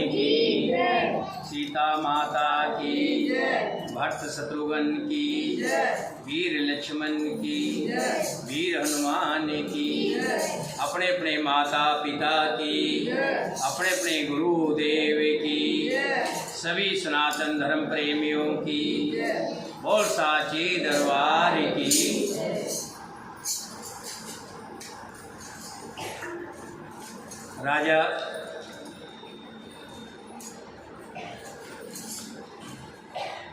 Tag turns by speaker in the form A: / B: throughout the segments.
A: की, सीता माता की, भरत शत्रुघ्न की, वीर लक्ष्मण की, वीर हनुमान की, अपने अपने माता पिता की, अपने अपने गुरुदेव की, सभी सनातन धर्म प्रेमियों की, बोल साचे दरबार की। राजा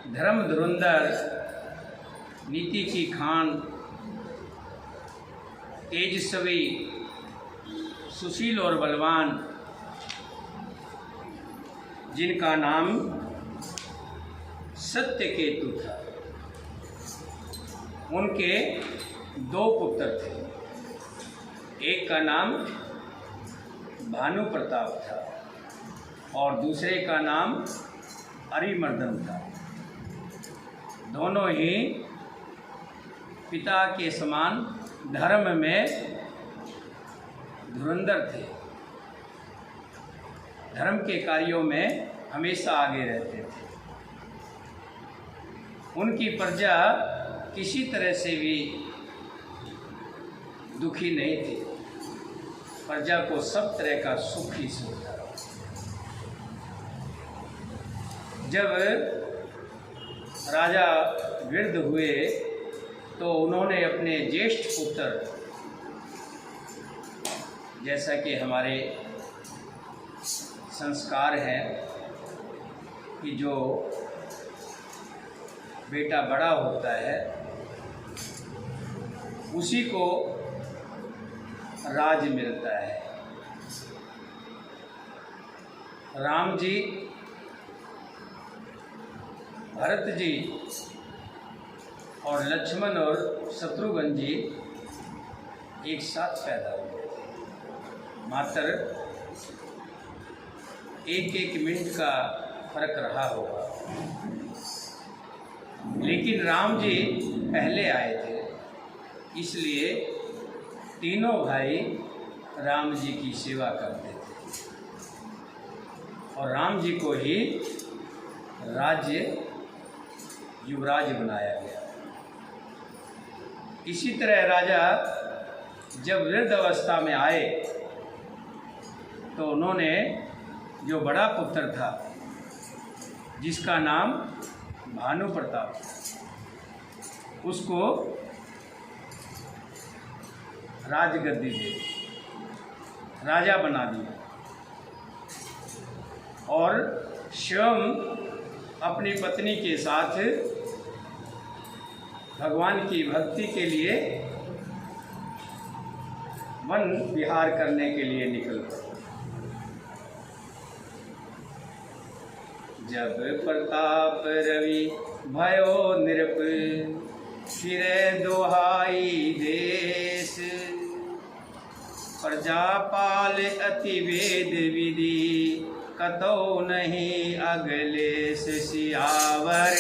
A: धर्म धुरंधर, नीति की खान, तेजस्वी, सुशील और बलवान, जिनका नाम सत्यकेतु था, उनके दो पुत्र थे। एक का नाम भानु प्रताप था और दूसरे का नाम अरिमर्दन था। दोनों ही पिता के समान धर्म में धुरंधर थे, धर्म के कार्यों में हमेशा आगे रहते थे। उनकी प्रजा किसी तरह से भी दुखी नहीं थी, प्रजा को सब तरह का सुख ही सुख था। जब राजा वृद्ध हुए तो उन्होंने अपने ज्येष्ठ पुत्र, जैसा कि हमारे संस्कार है कि जो बेटा बड़ा होता है उसी को राज मिलता है। राम जी, भरत जी और लक्ष्मण और शत्रुघ्न जी एक साथ पैदा हुए थे। मात्र एक एक मिनट का फर्क रहा होगा, लेकिन राम जी पहले आए थे, इसलिए तीनों भाई राम जी की सेवा करते थे और राम जी को ही राज्य युवराज बनाया गया। इसी तरह राजा जब वृद्ध अवस्था में आए तो उन्होंने जो बड़ा पुत्र था, जिसका नाम भानु प्रताप, उसको राजगद्दी दे दी, राजा बना दिया और स्वयं अपनी पत्नी के साथ भगवान की भक्ति के लिए वन विहार करने के लिए निकल पड़े। जब प्रताप रवि भयो नृप, फिरे दोहाई देश, प्रजापाल अति वेद विधि, कतौ नहीं अगलेश सियावर।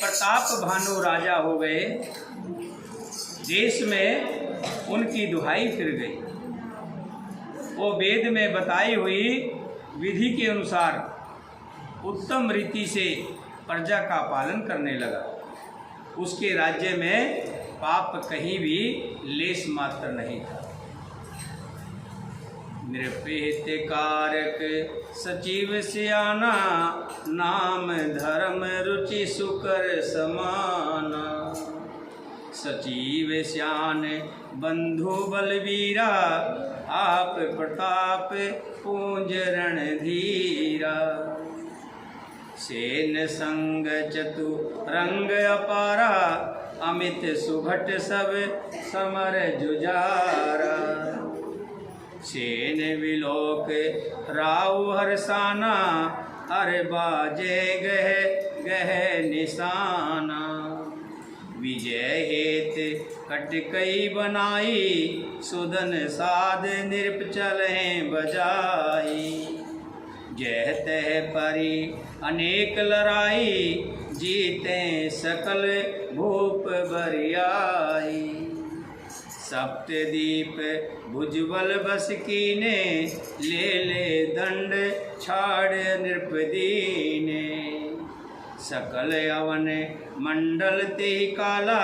A: प्रताप भानु राजा हो गए, देश में उनकी दुहाई फिर गई। वो वेद में बताई हुई विधि के अनुसार उत्तम रीति से प्रजा का पालन करने लगा। उसके राज्य में पाप कहीं भी लेस मात्र नहीं था। नृपेत कारक सचिव सियाना, नाम धर्म रुचि सुकर समाना। सचिव श्यान बंधु बलवीरा, आप प्रताप पूंज रणधीरा। सेन संग चतुरंग अपारा, अमित सुभट सब समर जुझारा। सेन विलोक राउ हरसाना, हर बाजे गह गह निशाना। विजय हेत कटकई बनाई, सुदन साध नृप चलें बजाई। जय तह परी अनेक लड़ाई, जीते सकल भूप बरियाई। सप्तदीप भुजबल बस कीने, ले दंड छाड़ नृप दीने। सकल अवन मंडल ते काला,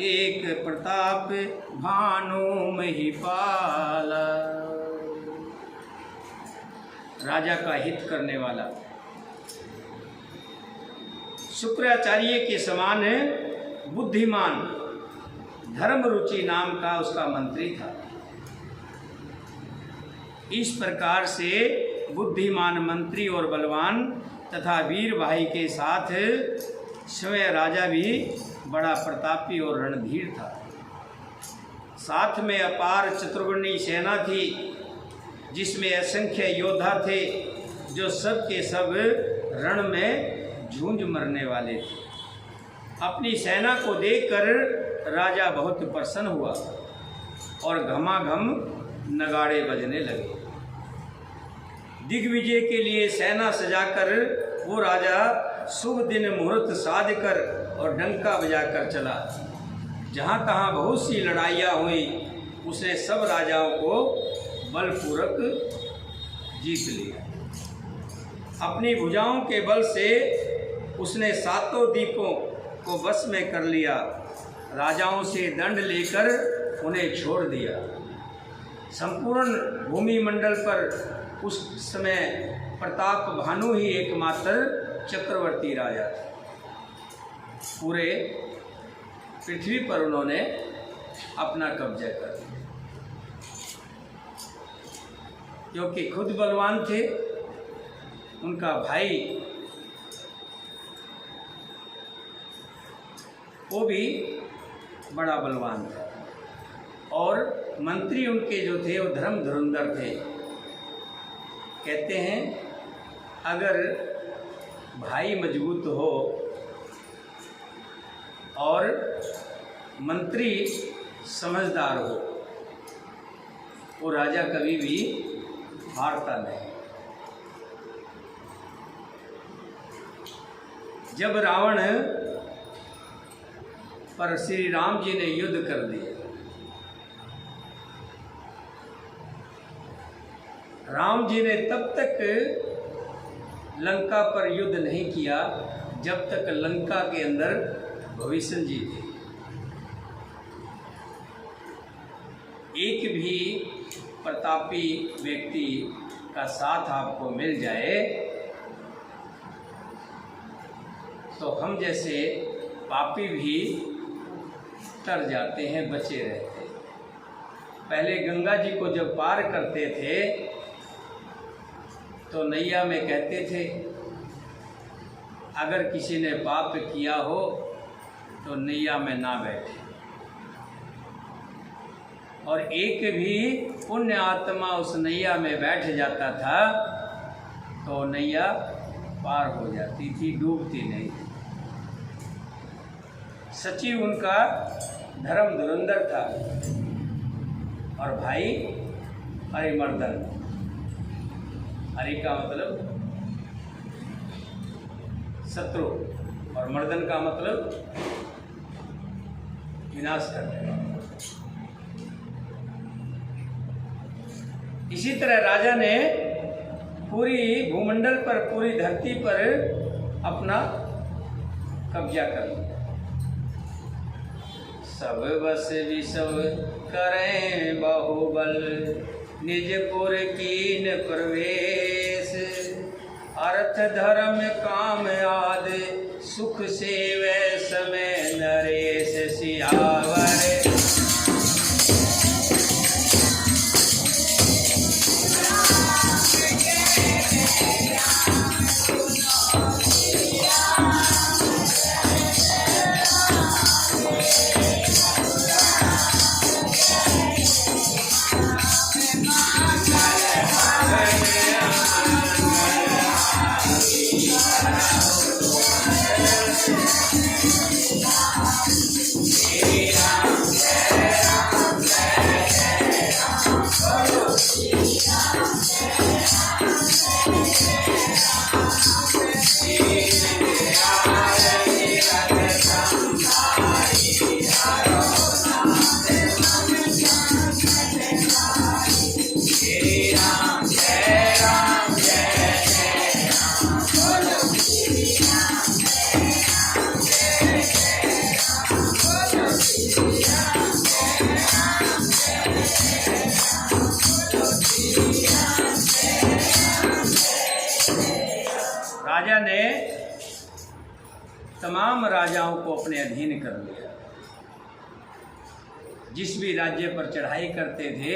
A: एक प्रताप भानु महिपाला। राजा का हित करने वाला शुक्राचार्य के समान बुद्धिमान धर्मरुचि नाम का उसका मंत्री था। इस प्रकार से बुद्धिमान मंत्री और बलवान तथा वीर भाई के साथ स्वयं राजा भी बड़ा प्रतापी और रणधीर था। साथ में अपार चतुर्गुणी सेना थी, जिसमें असंख्य योद्धा थे, जो सब के सब रण में झूंझ मरने वाले थे। अपनी सेना को देखकर राजा बहुत प्रसन्न हुआ और घमाघम नगाड़े बजने लगे। दिग्विजय के लिए सेना सजाकर वो राजा शुभ दिन मुहूर्त साध कर और डंका बजाकर चला। जहाँ तहाँ बहुत सी लड़ाइयाँ हुई, उसने सब राजाओं को बलपूर्वक जीत लिया। अपनी भुजाओं के बल से उसने सातों द्वीपों को वश में कर लिया। राजाओं से दंड लेकर उन्हें छोड़ दिया। संपूर्ण भूमि मंडल पर उस समय प्रताप भानु ही एकमात्र चक्रवर्ती राजा थे। पूरे पृथ्वी पर उन्होंने अपना कब्जा कर लिया, क्योंकि खुद बलवान थे। उनका भाई वो भी बड़ा बलवान था और मंत्री उनके जो थे वो धर्म धुरंधर थे। कहते हैं अगर भाई मजबूत हो और मंत्री समझदार हो, वो राजा कभी भी हारता नहीं। जब रावण पर श्री राम जी ने युद्ध कर दिया, राम जी ने तब तक लंका पर युद्ध नहीं किया जब तक लंका के अंदर भविष्य जी थे। एक भी प्रतापी व्यक्ति का साथ आपको मिल जाए तो हम जैसे पापी भी तर जाते हैं, बचे रहते हैं। पहले गंगा जी को जब पार करते थे तो नैया में कहते थे अगर किसी ने पाप किया हो तो नैया में ना बैठे, और एक भी पुण्य आत्मा उस नैया में बैठ जाता था तो नैया पार हो जाती थी, डूबती नहीं थी। सचिव उनका धर्म धुरंधर था और भाई हरिमर्दन। हरि का मतलब शत्रु और मर्दन का मतलब विनाश करने वाला। इसी तरह राजा ने पूरी भूमंडल पर, पूरी धरती पर अपना कब्जा कर लिया। सब बस विसव करें बाहुबल, निजपुर कीन प्रवेश। अर्थ धर्म काम आदि सुख सेवै समय नरेश। सियावर राजा ने तमाम राजाओं को अपने अधीन कर लिया। जिस भी राज्य पर चढ़ाई करते थे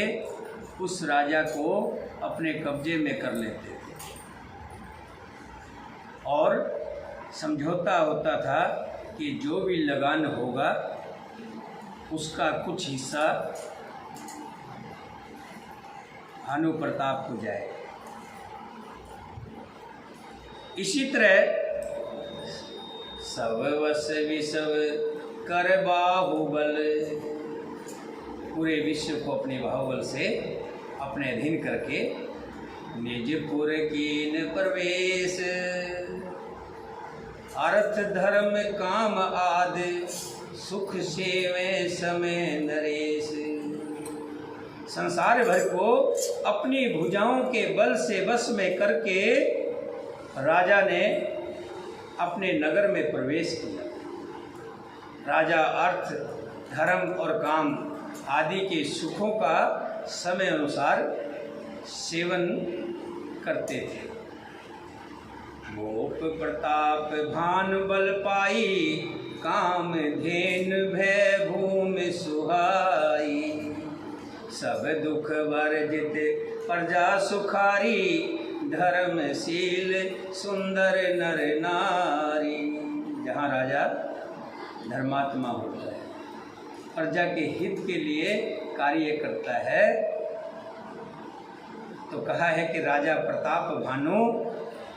A: उस राजा को अपने कब्जे में कर लेते थे और समझौता होता था कि जो भी लगान होगा उसका कुछ हिस्सा भानु प्रताप को जाएगा। इसी तरह सब वस विसव कर बाहुबल, पूरे विश्व को अपने बाहुबल से अपने अधीन करके निजपुर कीन प्रवेश। अर्थ धर्म काम आदि सुख सेवे समय नरेश। संसार भर को अपनी भुजाओं के बल से वश में करके राजा ने अपने नगर में प्रवेश किया। राजा अर्थ धर्म और काम आदि के सुखों का समय अनुसार सेवन करते थे। भोप प्रताप भान बल पाई, काम धेन भय भूमि सुहाई। सब दुख वर्जित प्रजा सुखारी, धर्मशील सुंदर नर नारी। जहाँ राजा धर्मात्मा होता है, प्रजा के हित के लिए कार्य करता है, तो कहा है कि राजा प्रताप भानु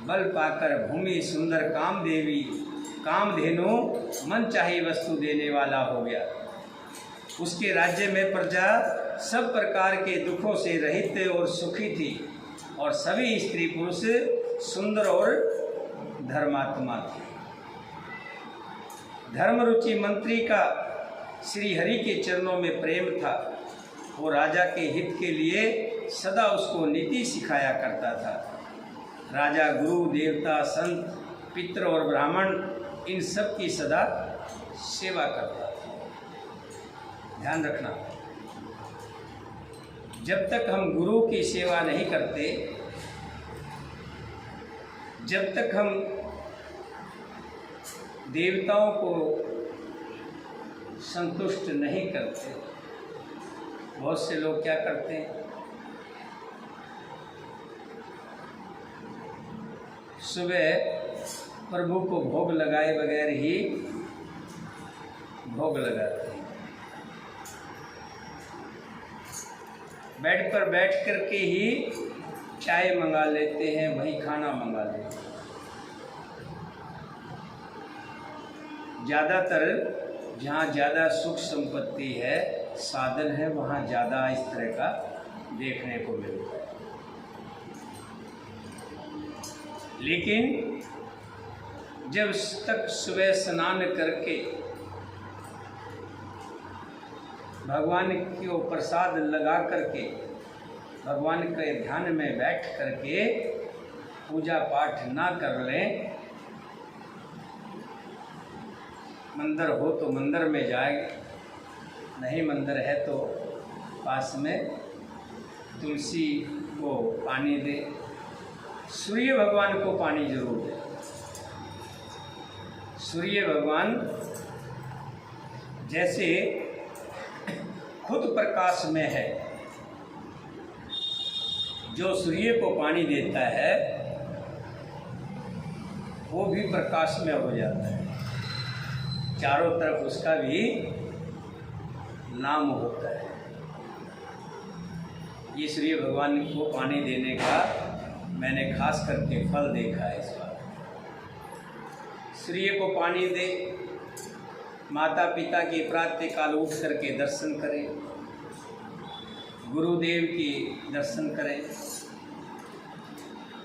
A: बल पाकर भूमि सुंदर कामदेवी, कामधेनु मन चाही वस्तु देने वाला हो गया। उसके राज्य में प्रजा सब प्रकार के दुखों से रहित और सुखी थी और सभी स्त्री पुरुष सुंदर और धर्मात्मा थे। धर्मरुचि मंत्री का श्री हरि के चरणों में प्रेम था। वो राजा के हित के लिए सदा उसको नीति सिखाया करता था। राजा गुरु देवता संत पितृ और ब्राह्मण इन सब की सदा सेवा करता था। ध्यान रखना, जब तक हम गुरु की सेवा नहीं करते, जब तक हम देवताओं को संतुष्ट नहीं करते, बहुत से लोग क्या करते हैं, सुबह प्रभु को भोग लगाए बगैर ही भोग लगाते हैं। बेड पर बैठ कर के ही चाय मंगा लेते हैं, वही खाना मंगा लेते हैं। ज़्यादातर जहाँ ज़्यादा सुख संपत्ति है, साधन है, वहाँ ज़्यादा इस तरह का देखने को मिलता है। लेकिन जब तक सुबह स्नान करके भगवान को प्रसाद लगा करके भगवान के ध्यान में बैठ करके पूजा पाठ ना कर लें, मंदिर हो तो मंदिर में जाए, नहीं मंदिर है तो पास में तुलसी को पानी दे, सूर्य भगवान को पानी जरूर दे। सूर्य भगवान जैसे खुद प्रकाश में है, जो सूर्य को पानी देता है वो भी प्रकाश में हो जाता है, चारों तरफ उसका भी नाम होता है। ये सूर्य भगवान को पानी देने का मैंने खास करके फल देखा है इस बार। सूर्य को पानी दे, माता पिता के प्रातः काल उठ करके दर्शन करें, गुरुदेव की दर्शन करें,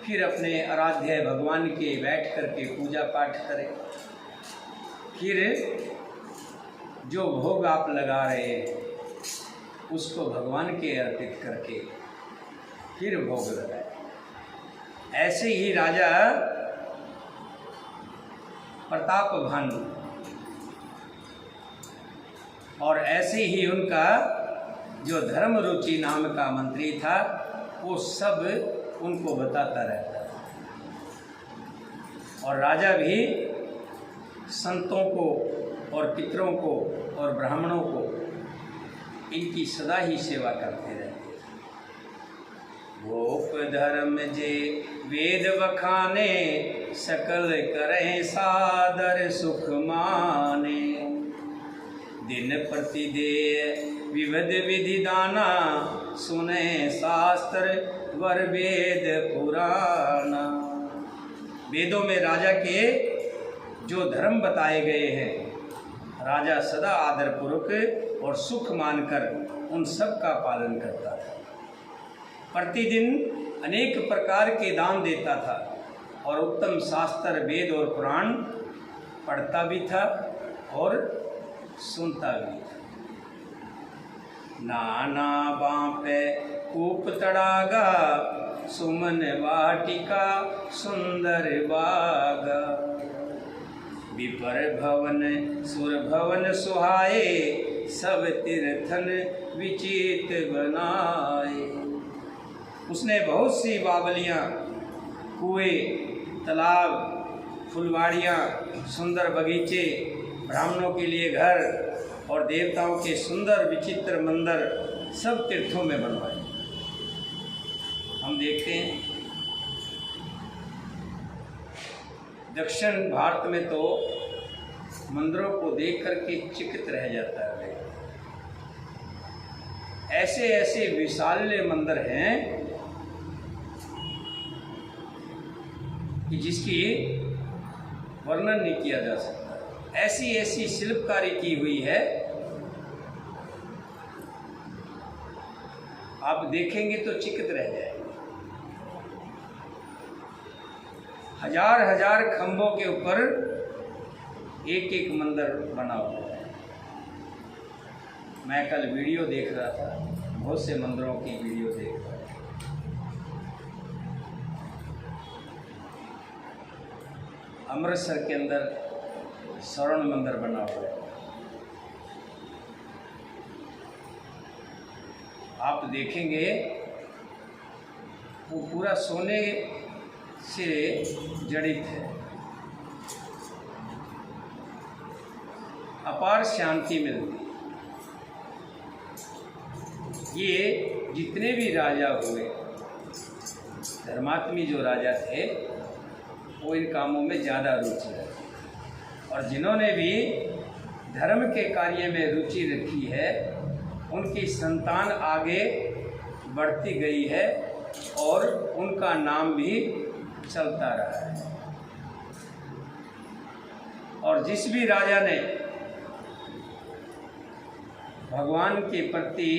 A: फिर अपने आराध्य भगवान के बैठ करके पूजा पाठ करें, फिर जो भोग आप लगा रहे हैं उसको भगवान के अर्पित करके फिर भोग लगाए। ऐसे ही राजा प्रताप भानु और ऐसे ही उनका जो धर्म रुचि नाम का मंत्री था वो सब उनको बताता रहता और राजा भी संतों को और पितरों को और ब्राह्मणों को इनकी सदा ही सेवा करते रहते। गोप धर्म जे वेद बखाने, सकल करें सादर सुख माने। दिन प्रतिदेय विविध विधि दाना, सुने शास्त्र वर वेद पुराना। वेदों में राजा के जो धर्म बताए गए हैं, राजा सदा आदरपूर्वक और सुख मानकर उन सब का पालन करता था। प्रतिदिन अनेक प्रकार के दान देता था और उत्तम शास्त्र वेद और पुराण पढ़ता भी था और सुनता भी था। नाना बांपे कूप तड़ागा, सुमन वाटिका सुंदर बागा। विपर भवन सुर भवन सुहाए, सब तीर्थन विचित बनाए। उसने बहुत सी बावलियाँ, कुएं, तालाब, फुलवाड़ियाँ, सुंदर बगीचे, ब्राह्मणों के लिए घर और देवताओं के सुंदर विचित्र मंदिर सब तीर्थों में बनवाए। हम देखते हैं दक्षिण भारत में तो मंदिरों को देख करके चिकित रह जाता है। ऐसे ऐसे विशाल मंदिर हैं कि जिसकी वर्णन नहीं किया जा सकता। ऐसी ऐसी शिल्पकारी की हुई है, आप देखेंगे तो चिकित रह जाएंगे। हजार हजार खंभों के ऊपर एक एक मंदिर बना हुआ है। मैं कल वीडियो देख रहा था, बहुत से मंदिरों की वीडियो देख रहा था। अमृतसर के अंदर स्वर्ण मंदिर बना हुआ है। आप देखेंगे वो पूरा सोने से जड़ित है। अपार शांति मिलती। ये जितने भी राजा हुए, धर्मात्मी जो राजा थे, वो इन कामों में ज़्यादा रुचि रखते और जिन्होंने भी धर्म के कार्य में रुचि रखी है उनकी संतान आगे बढ़ती गई है और उनका नाम भी चलता रहा है। और जिस भी राजा ने भगवान के प्रति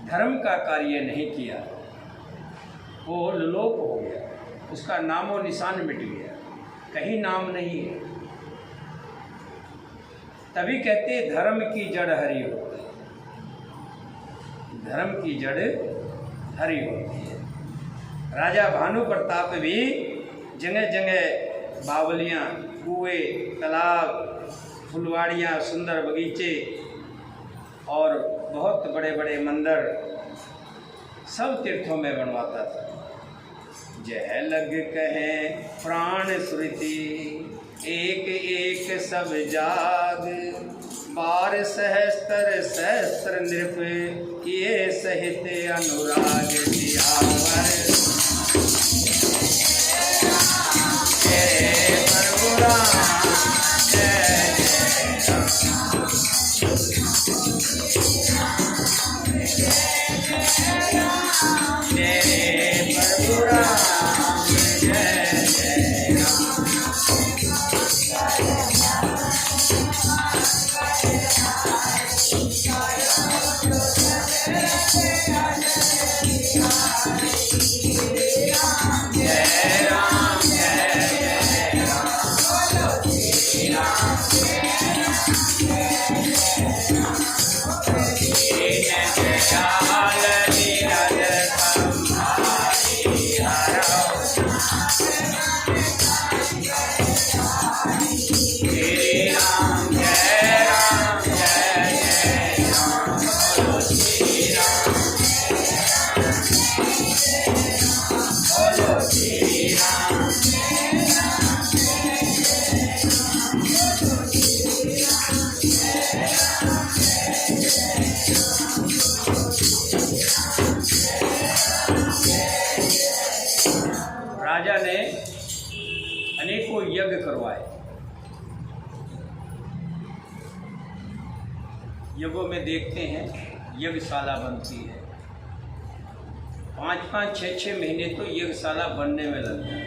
A: धर्म का कार्य नहीं किया, वो लोप हो गया, उसका नामो निशान मिट गया, कहीं नाम नहीं है। तभी कहते धर्म की जड़ हरी होती है, धर्म की जड़ हरी होती है। राजा भानु प्रताप भी जगह जगह बावलियाँ, कुएं, तालाब, फुलवाड़ियाँ, सुंदर बगीचे और बहुत बड़े बड़े मंदिर सब तीर्थों में बनवाता था। जह लग कहे प्राण श्रुति, एक एक सब जाग, बार सहस्त्र सहस्त्र नृप, ये सहित अनुराग सियावर। जय प्रभु राम, जय जय प्रभु राम, जय जय राम। राजा ने अनेकों यज्ञ करवाए। यज्ञों में देखते हैं यज्ञशाला बनती है, 5-5, 6-6 महीने तो यज्ञशाला बनने में लगता है।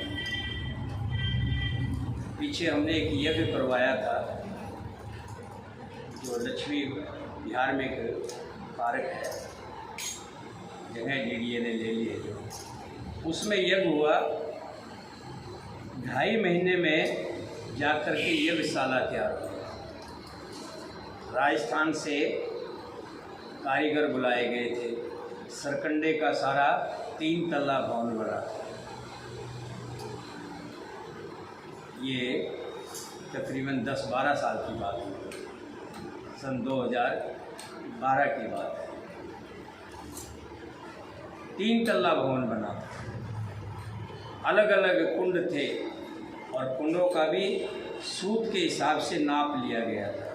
A: पीछे हमने एक यज्ञ करवाया था, जो लक्ष्मी बिहार में एक पार्क है, जगह डीडीए ने ले ली है, जो उसमें यज्ञ हुआ। 2.5 महीने में जाकर के यज्ञशाला तैयार हुई। राजस्थान से कारीगर बुलाए गए थे। सरकंडे का सारा 3 तल्ला भवन बना। ये तकरीबन 10-12 साल की बात है, सन 2012 की बात है। 3 तल्ला भवन बना। अलग अलग कुंड थे और कुंडों का भी सूत के हिसाब से नाप लिया गया था,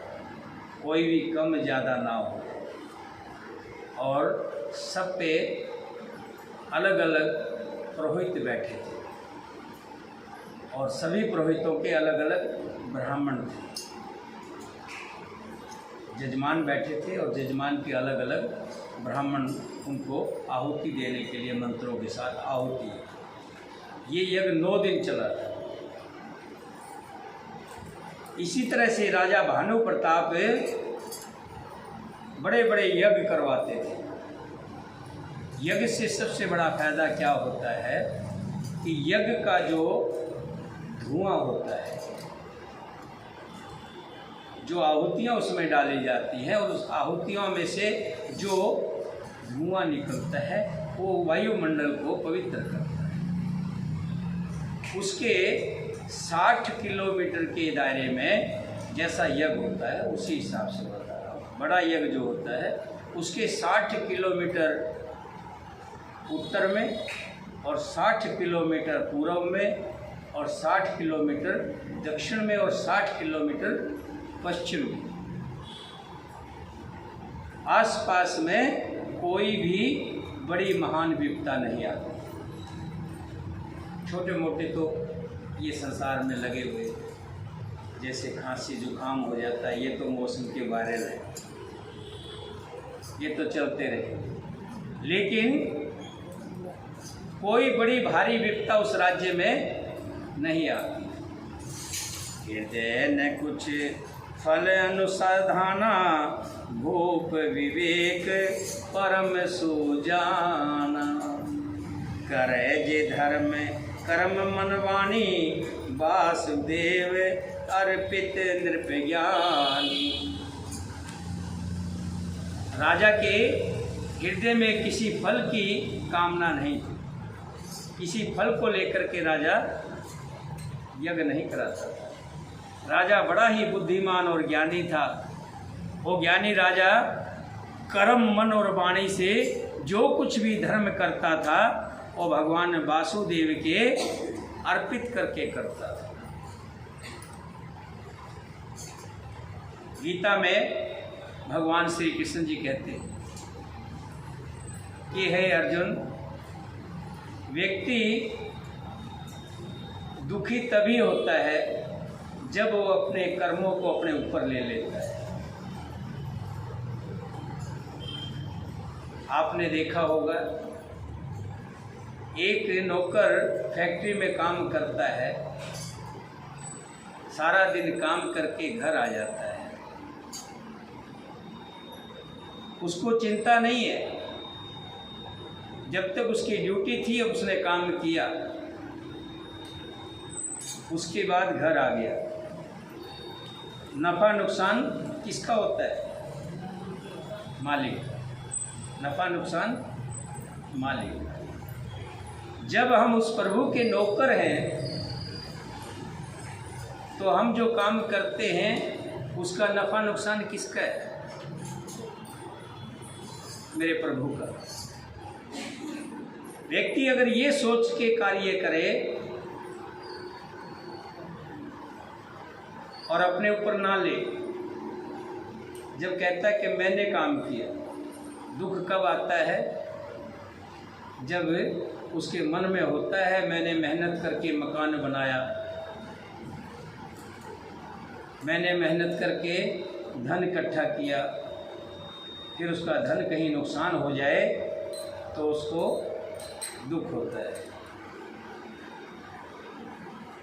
A: कोई भी कम ज़्यादा ना हो। और सब पे अलग अलग पुरोहित बैठे थे और सभी पुरोहितों के अलग अलग ब्राह्मण थे। जजमान बैठे थे और जजमान के अलग अलग ब्राह्मण उनको आहुति देने के लिए मंत्रों के साथ आहुति। ये यज्ञ 9 दिन चला था। इसी तरह से राजा भानु प्रताप बड़े बड़े यज्ञ करवाते थे। यज्ञ से सबसे बड़ा फायदा क्या होता है कि यज्ञ का जो धुआं होता है, जो आहुतियाँ उसमें डाली जाती हैं और उस आहुतियों में से जो धुआं निकलता है वो वायुमंडल को पवित्र करता है। उसके 60 किलोमीटर के दायरे में जैसा यज्ञ होता है उसी हिसाब से बता रहा हूँ। बड़ा यज्ञ जो होता है उसके 60 किलोमीटर उत्तर में और 60 किलोमीटर पूर्व में और 60 किलोमीटर दक्षिण में और 60 किलोमीटर पश्चिम में, आसपास में कोई भी बड़ी महान विपदा नहीं आती। छोटे मोटे तो ये संसार में लगे हुए, जैसे खांसी जुकाम हो जाता है, ये तो मौसम के बारे में, ये तो चलते रहे। लेकिन कोई बड़ी भारी विपदा उस राज्य में नहीं आती। हृदय न कुछ फल अनुसाधाना, भूप विवेक परम सुजाना। करे जे धर्म कर्म मनवाणी, वासुदेव अर्पित नृप ज्ञानी। राजा के हृदय में किसी फल की कामना नहीं थी। किसी फल को लेकर के राजा यज्ञ नहीं कराता था। राजा बड़ा ही बुद्धिमान और ज्ञानी था। वो ज्ञानी राजा कर्म, मन और वाणी से जो कुछ भी धर्म करता था वो भगवान वासुदेव के अर्पित करके करता था। गीता में भगवान श्री कृष्ण जी कहते हैं कि हे अर्जुन, व्यक्ति दुखी तभी होता है जब वो अपने कर्मों को अपने ऊपर ले लेता है। आपने देखा होगा, एक नौकर फैक्ट्री में काम करता है, सारा दिन काम करके घर आ जाता है, उसको चिंता नहीं है। जब तक उसकी ड्यूटी थी उसने काम किया, उसके बाद घर आ गया। नफ़ा नुकसान किसका होता है? मालिक। नफ़ा नुकसान मालिक। जब हम उस प्रभु के नौकर हैं तो हम जो काम करते हैं उसका नफ़ा नुकसान किसका है? मेरे प्रभु का। व्यक्ति अगर ये सोच के कार्य करे और अपने ऊपर ना ले, जब कहता है कि मैंने काम किया, दुख कब आता है? जब उसके मन में होता है मैंने मेहनत करके मकान बनाया, मैंने मेहनत करके धन इकट्ठा किया, फिर उसका धन कहीं नुकसान हो जाए तो उसको दुख होता है।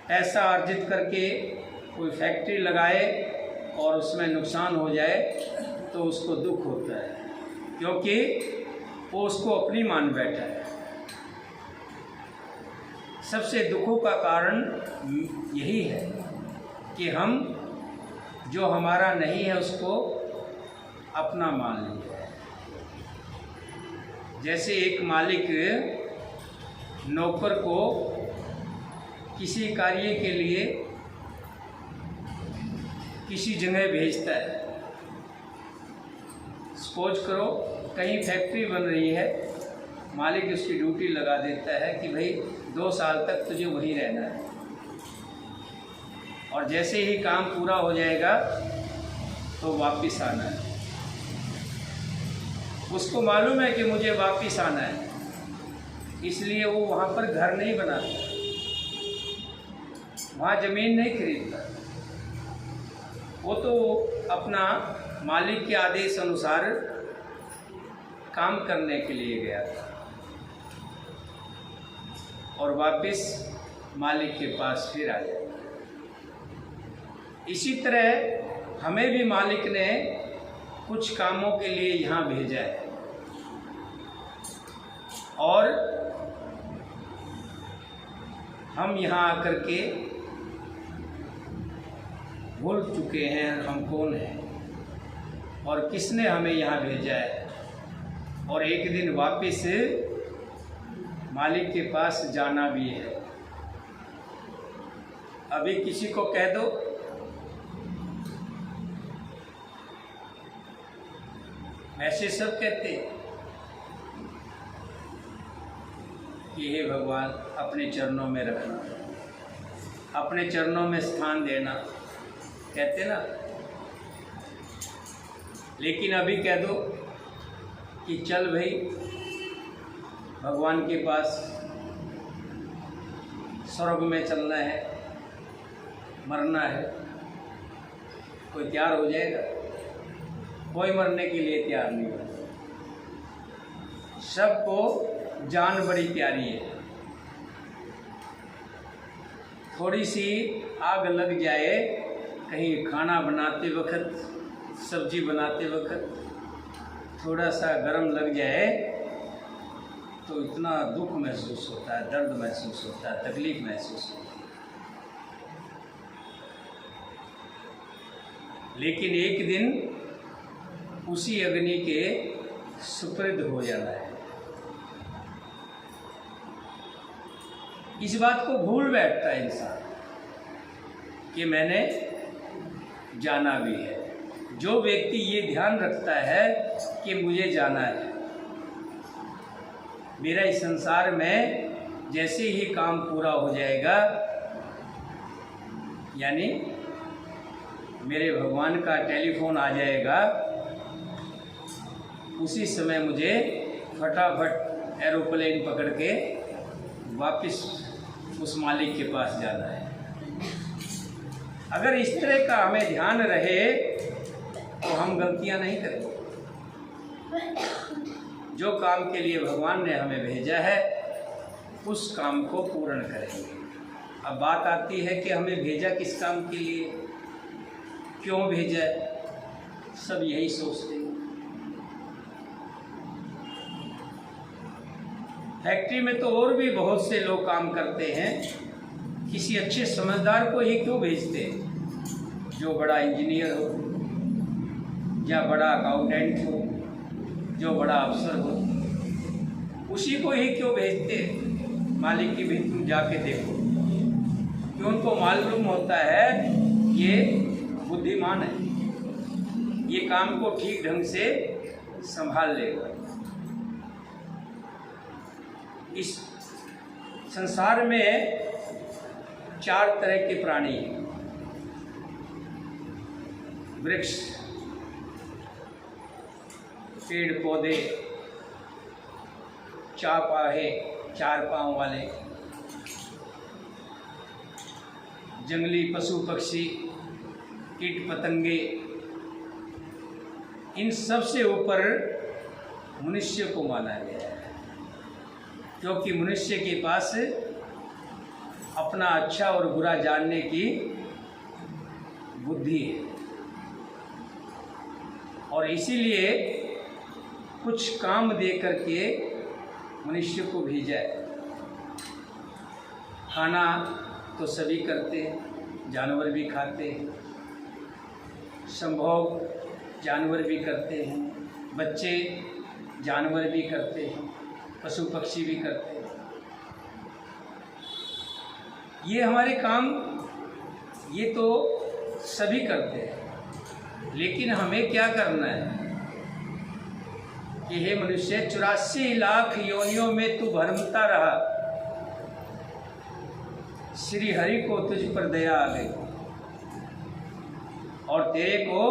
A: पैसा अर्जित करके कोई फैक्ट्री लगाए और उसमें नुकसान हो जाए तो उसको दुख होता है, क्योंकि वो उसको अपनी मान बैठा है। सबसे दुखों का कारण यही है कि हम जो हमारा नहीं है उसको अपना मान लिया। जैसे एक मालिक नौकर को किसी कार्य के लिए किसी जगह भेजता है। सपोज करो कहीं फैक्ट्री बन रही है, मालिक उसकी ड्यूटी लगा देता है कि भाई 2 साल तक तुझे वहीं रहना है, और जैसे ही काम पूरा हो जाएगा तो वापस आना है। उसको मालूम है कि मुझे वापस आना है, इसलिए वो वहाँ पर घर नहीं बनाता, वहाँ ज़मीन नहीं खरीदता। वो तो अपना मालिक के आदेश अनुसार काम करने के लिए गया था और वापस मालिक के पास फिर आ गया। इसी तरह हमें भी मालिक ने कुछ कामों के लिए यहाँ भेजा है और हम यहाँ आकर के भूल चुके हैं हम कौन हैं और किसने हमें यहाँ भेजा है, और एक दिन वापस मालिक के पास जाना भी है। अभी किसी को कह दो ऐसे सब कहते कि हे भगवान अपने चरणों में रखना, अपने चरणों में स्थान देना, कहते ना। लेकिन अभी कह दो कि चल भाई भगवान के पास, स्वर्ग में चलना है, मरना है, कोई तैयार हो जाएगा? कोई मरने के लिए तैयार नहीं है। सबको जान बड़ी प्यारी है। थोड़ी सी आग लग जाए कहीं खाना बनाते वक्त, सब्जी बनाते वक्त थोड़ा सा गर्म लग जाए तो इतना दुख महसूस होता है, दर्द महसूस होता है, तकलीफ महसूस होता है। लेकिन एक दिन उसी अग्नि के सुपुर्द हो जाना है। इस बात को भूल बैठता है इंसान कि मैंने जाना भी है। जो व्यक्ति ये ध्यान रखता है कि मुझे जाना है, मेरा इस संसार में जैसे ही काम पूरा हो जाएगा, यानी मेरे भगवान का टेलीफोन आ जाएगा, उसी समय मुझे फटाफट एरोप्लेन पकड़ के वापस उस मालिक के पास जाना है। अगर इस तरह का हमें ध्यान रहे तो हम गलतियां नहीं करेंगे। जो काम के लिए भगवान ने हमें भेजा है उस काम को पूर्ण करेंगे। अब बात आती है कि हमें भेजा किस काम के लिए, क्यों भेजा है, सब यही सोचते हैं। फैक्ट्री में तो और भी बहुत से लोग काम करते हैं, किसी अच्छे समझदार को ही क्यों भेजते हैं? जो बड़ा इंजीनियर हो या बड़ा अकाउंटेंट हो, जो बड़ा अफसर हो, उसी को ही क्यों भेजते? मालिक की भी तुम जाके देखो, कि उनको मालूम होता है ये बुद्धिमान है, ये काम को ठीक ढंग से संभाल लेगा। इस संसार में 4 तरह के प्राणी हैं। वृक्ष, पेड़ पौधे, चापाहे 4 पांव वाले, जंगली पशु पक्षी, कीट पतंगे, इन सब से ऊपर मनुष्य को माना गया है, क्योंकि मनुष्य के पास अपना अच्छा और बुरा जानने की बुद्धि है, और इसीलिए कुछ काम दे करके मनुष्य को भेजा है। खाना तो सभी करते हैं, जानवर भी खाते हैं, संभोग जानवर भी करते हैं, बच्चे जानवर भी करते हैं, पशु पक्षी भी करते हैं। ये हमारे काम ये तो सभी करते हैं, लेकिन हमें क्या करना है कि हे मनुष्य, 84 लाख योनियों में तू भ्रमता रहा, श्री हरि को तुझ पर दया आ गई और तेरे को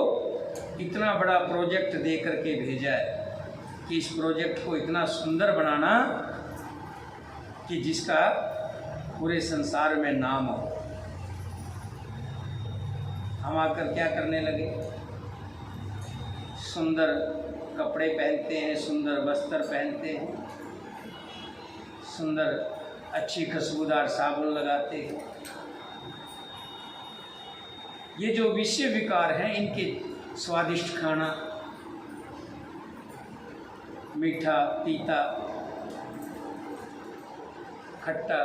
A: इतना बड़ा प्रोजेक्ट दे करके भेजा है कि इस प्रोजेक्ट को इतना सुंदर बनाना कि जिसका पूरे संसार में नाम हो। हम आकर क्या करने लगे? सुंदर कपड़े पहनते हैं, सुंदर वस्त्र पहनते हैं, सुंदर अच्छी खुशबूदार साबुन लगाते हैं। ये जो विषय विकार हैं, इनके स्वादिष्ट खाना, मीठा, तीता, खट्टा,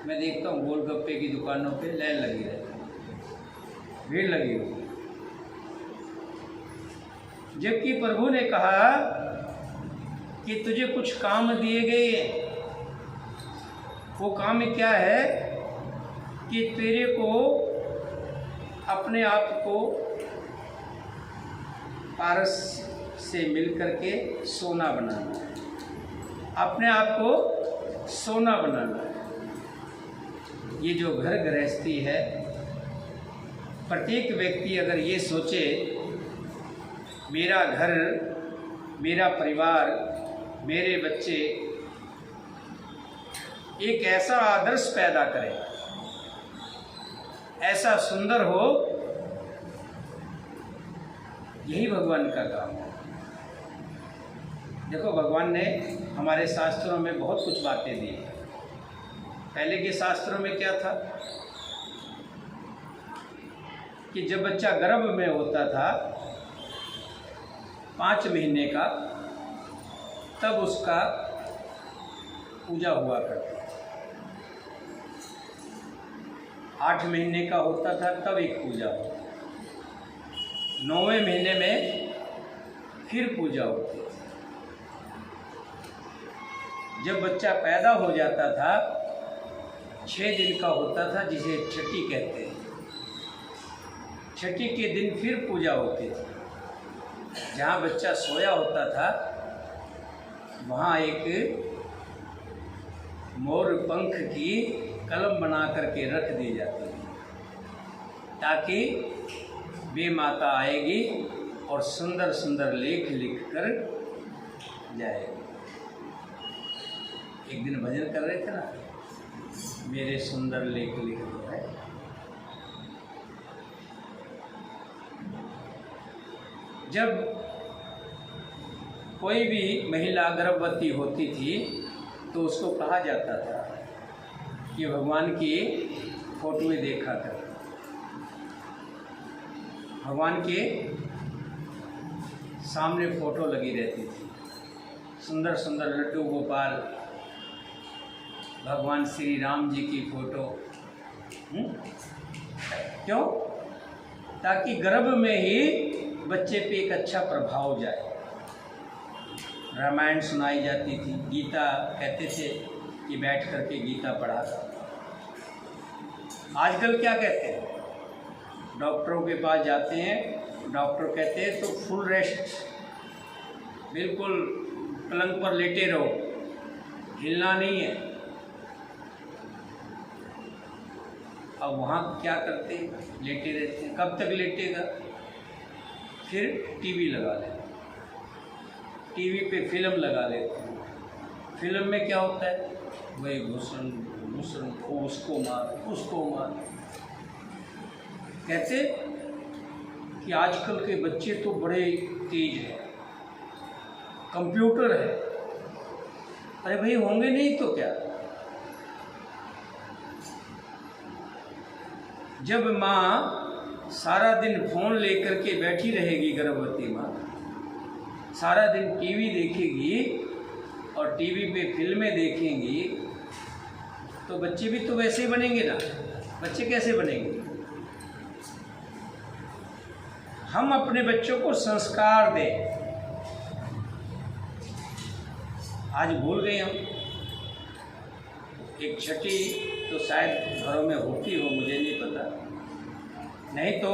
A: मैं देखता हूँ गोलगप्पे की दुकानों पे लाइन लगी रहती है, भीड़ लगी हुई। जबकि प्रभु ने कहा कि तुझे कुछ काम दिए गए हैं। वो काम क्या है कि तेरे को अपने आप को पारस से मिल करके सोना बनाना है, अपने आप को सोना बनाना है। ये जो घर गृहस्थी है, प्रत्येक व्यक्ति अगर ये सोचे मेरा घर, मेरा परिवार, मेरे बच्चे एक ऐसा आदर्श पैदा करे, ऐसा सुंदर हो, यही भगवान का काम है। देखो, भगवान ने हमारे शास्त्रों में बहुत कुछ बातें दी। पहले के शास्त्रों में क्या था कि जब बच्चा गर्भ में होता था 5 महीने का, तब उसका पूजा हुआ करती। 8 महीने का होता था तब एक पूजा होती, 9वें महीने में फिर पूजा होती। जब बच्चा पैदा हो जाता था 6 दिन का होता था, जिसे छठी कहते हैं, छठी के दिन फिर पूजा होती थी। जहाँ बच्चा सोया होता था वहाँ एक मोर पंख की कलम बना करके रख दी जाती थी, ताकि वे माता आएगी और सुंदर सुंदर लेख लिख कर जाएगी। एक दिन भजन कर रहे थे ना, मेरे सुंदर लेख लिख दो है। जब कोई भी महिला गर्भवती होती थी तो उसको कहा जाता था कि भगवान की फोटोएं देखा कर। भगवान के सामने फोटो लगी रहती थी, सुंदर सुंदर लड्डू गोपाल, भगवान श्री राम जी की फोटो। क्यों? ताकि गर्भ में ही बच्चे पे एक अच्छा प्रभाव जाए। रामायण सुनाई जाती थी, गीता कहते थे कि बैठ करके गीता पढ़ा। आजकल क्या कहते हैं, डॉक्टरों के पास जाते हैं, डॉक्टर कहते हैं तो फुल रेस्ट, बिल्कुल पलंग पर लेटे रहो, हिलना नहीं है। अब वहाँ क्या करते हैं, लेटे रहते हैं। कब तक लेटेगा? फिर टीवी लगा लेते, टीवी पे फिल्म लगा लेते हैं। फिल्म में क्या होता है, वही घुसन घुसन, उसको मार उसको मार। कहते कि आजकल के बच्चे तो बड़े तेज हैं, कंप्यूटर है। अरे भाई होंगे नहीं तो क्या? जब माँ सारा दिन फोन लेकर के बैठी रहेगी, गर्भवती माँ सारा दिन टीवी देखेगी और टीवी पे फिल्में देखेंगी, तो बच्चे भी तो वैसे ही बनेंगे ना। बच्चे कैसे बनेंगे? हम अपने बच्चों को संस्कार दें। आज भूल गए हम। एक छठी तो शायद घरों में होती हो, मुझे नहीं पता, नहीं तो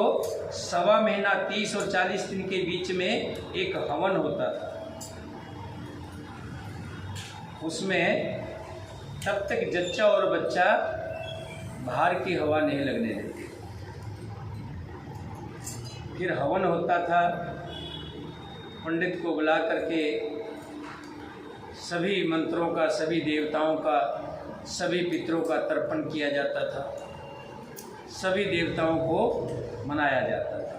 A: 1.25 महीना 30 और 40 दिन के बीच में एक हवन होता था। उसमें तब तक जच्चा और बच्चा बाहर की हवा नहीं लगने देते। फिर हवन होता था, पंडित को बुला करके सभी मंत्रों का, सभी देवताओं का, सभी पितरों का तर्पण किया जाता था, सभी देवताओं को मनाया जाता था।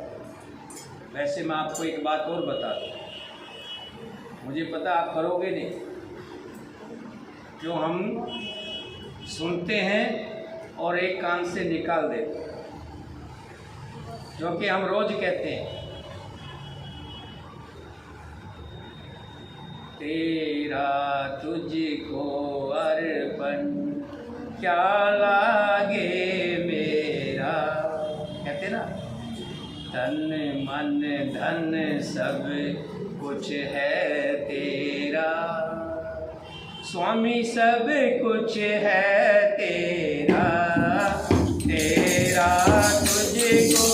A: वैसे मैं आपको एक बात और बता दूँ, मुझे पता आप करोगे नहीं, जो हम सुनते हैं और एक कान से निकाल देते हैं, जो कि हम रोज कहते हैं, तेरा तुझको अर्पण क्या लागे मेरा, कहते ना, तन मन धन सब कुछ है तेरा, स्वामी सब कुछ है तेरा, तेरा तुझको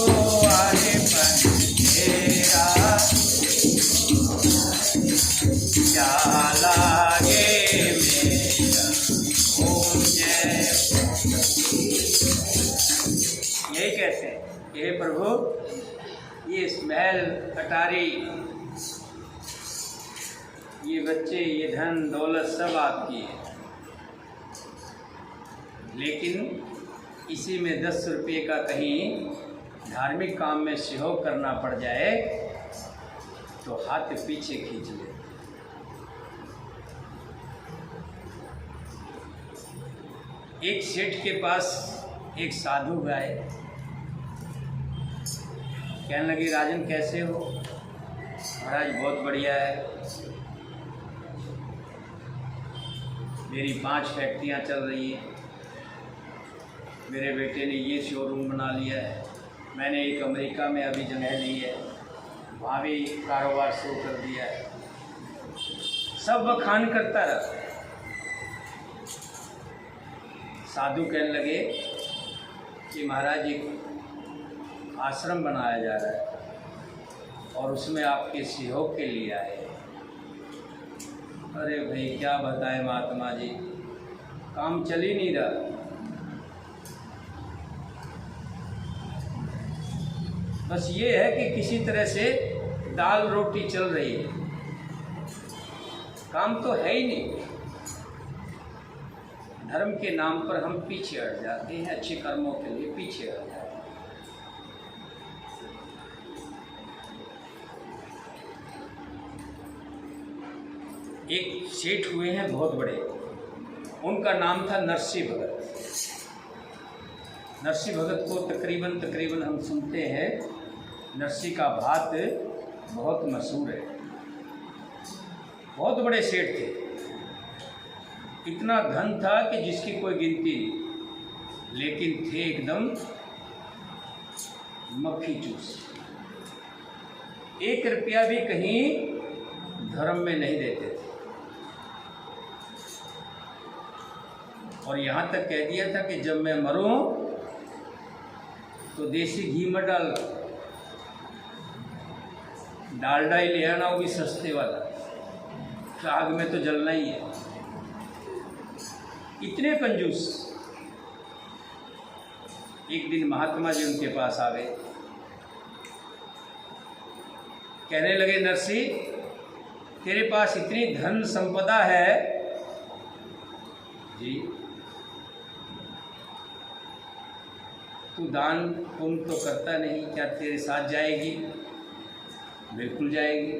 A: अर्पण तेरा क्या लागे मेरा, ओम जय। यही कहते हैं, हे प्रभु ये महल कटारी, ये बच्चे, ये धन दौलत सब आपकी है, लेकिन इसी में 10 रुपये का कहीं धार्मिक काम में सहयोग करना पड़ जाए तो हाथ पीछे खींच ले। एक सेठ के पास एक साधु गए, कहने लगे, राजन कैसे हो? महाराज बहुत बढ़िया है, मेरी 5 फैक्ट्रियाँ चल रही हैं, मेरे बेटे ने ये शोरूम बना लिया है, मैंने एक अमेरिका में अभी जगह ली है, वहाँ भी कारोबार शुरू कर दिया है। सब बखान करता रहा। साधु कहने लगे कि महाराज जी आश्रम बनाया जा रहा है और उसमें आपके सहयोग के लिए आए। अरे भाई क्या बताएं महात्मा जी, काम चल ही नहीं रहा। बस ये है कि किसी तरह से दाल रोटी चल रही है, काम तो है ही नहीं। धर्म के नाम पर हम पीछे हट जाते हैं, अच्छे कर्मों के लिए पीछे हट जाते हैं। एक सेठ हुए हैं बहुत बड़े, उनका नाम था नरसिंह भगत। नरसिंह भगत को तकरीबन हम सुनते हैं, नरसिंह का भात बहुत मशहूर है। बहुत बड़े सेठ थे, इतना धन था कि जिसकी कोई गिनती नहीं, लेकिन थे एकदम मक्खी चूस। 1 रुपया भी कहीं धर्म में नहीं देते थे। और यहाँ तक कह दिया था कि जब मैं मरूं तो देसी घी मत डालना, डालडा ही ले आना, वो भी सस्ते वाला, आग में तो जलना ही है। इतने कंजूस। एक दिन महात्मा जी उनके पास आ गए, कहने लगे नरसिंह, तेरे पास इतनी धन संपदा है जी, तू दान पुण्य तो करता नहीं, क्या तेरे साथ जाएगी? बिल्कुल जाएगी।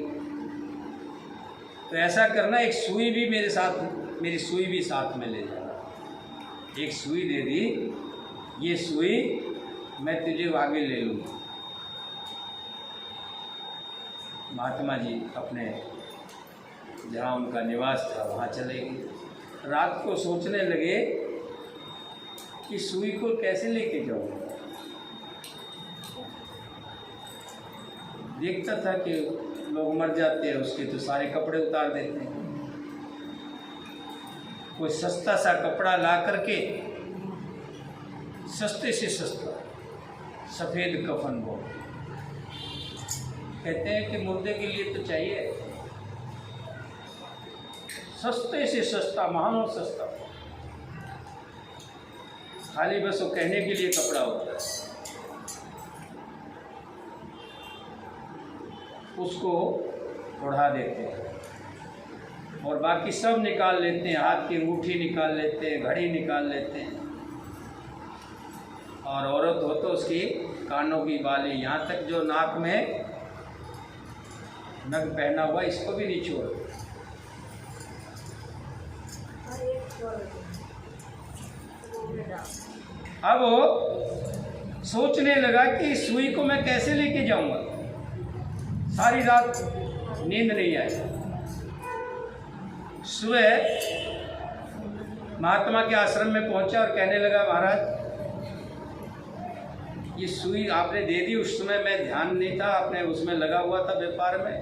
A: तो ऐसा करना, एक सुई भी मेरे साथ, मेरी सुई भी साथ में ले जाना। एक सुई दे दी, ये सुई मैं तुझे आगे ले लूँगी। महात्मा जी अपने जहाँ उनका निवास था वहाँ चले गए। रात को सोचने लगे कि सुई को कैसे लेके जाऊँ। देखता था कि लोग मर जाते हैं, उसके तो सारे कपड़े उतार देते हैं। कोई सस्ता सा कपड़ा ला करके, सस्ते से सस्ता सफ़ेद कफन वो, कहते हैं कि मुर्दे के लिए तो चाहिए, सस्ते से सस्ता, महान सस्ता, खाली बस वो कहने के लिए कपड़ा होता है, उसको उड़ा देते हैं और बाकी सब निकाल लेते हैं। हाथ की अंगूठी निकाल लेते हैं, घड़ी निकाल लेते हैं, और औरत हो तो उसकी कानों की बाली, यहाँ तक जो नाक में नग पहना हुआ इसको भी नहीं छोड़ते। अब वो सोचने लगा कि सुई को मैं कैसे लेके जाऊंगा। सारी रात नींद नहीं आई। सुबह महात्मा के आश्रम में पहुंचा और कहने लगा, महाराज ये सुई आपने दे दी, उस समय मैं ध्यान नहीं था, आपने उसमें लगा हुआ था व्यापार में,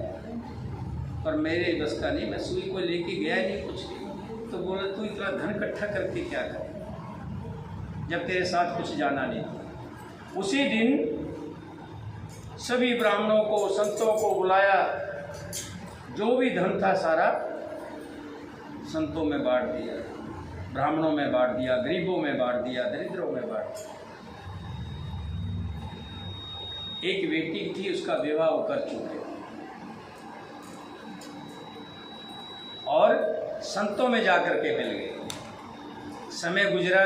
A: पर मेरे बस का नहीं, मैं सुई को लेके गया नहीं कुछ नहीं। तो बोला, तू इतना धन इकट्ठा करके क्या करे जब तेरे साथ कुछ जाना नहीं। उसी दिन सभी ब्राह्मणों को, संतों को बुलाया, जो भी धन था सारा संतों में बांट दिया, ब्राह्मणों में बांट दिया, गरीबों में बांट दिया, दरिद्रों में बांट दिया। एक बेटी थी, उसका विवाह वो कर चुके और संतों में जाकर के मिल गए। समय गुजरा,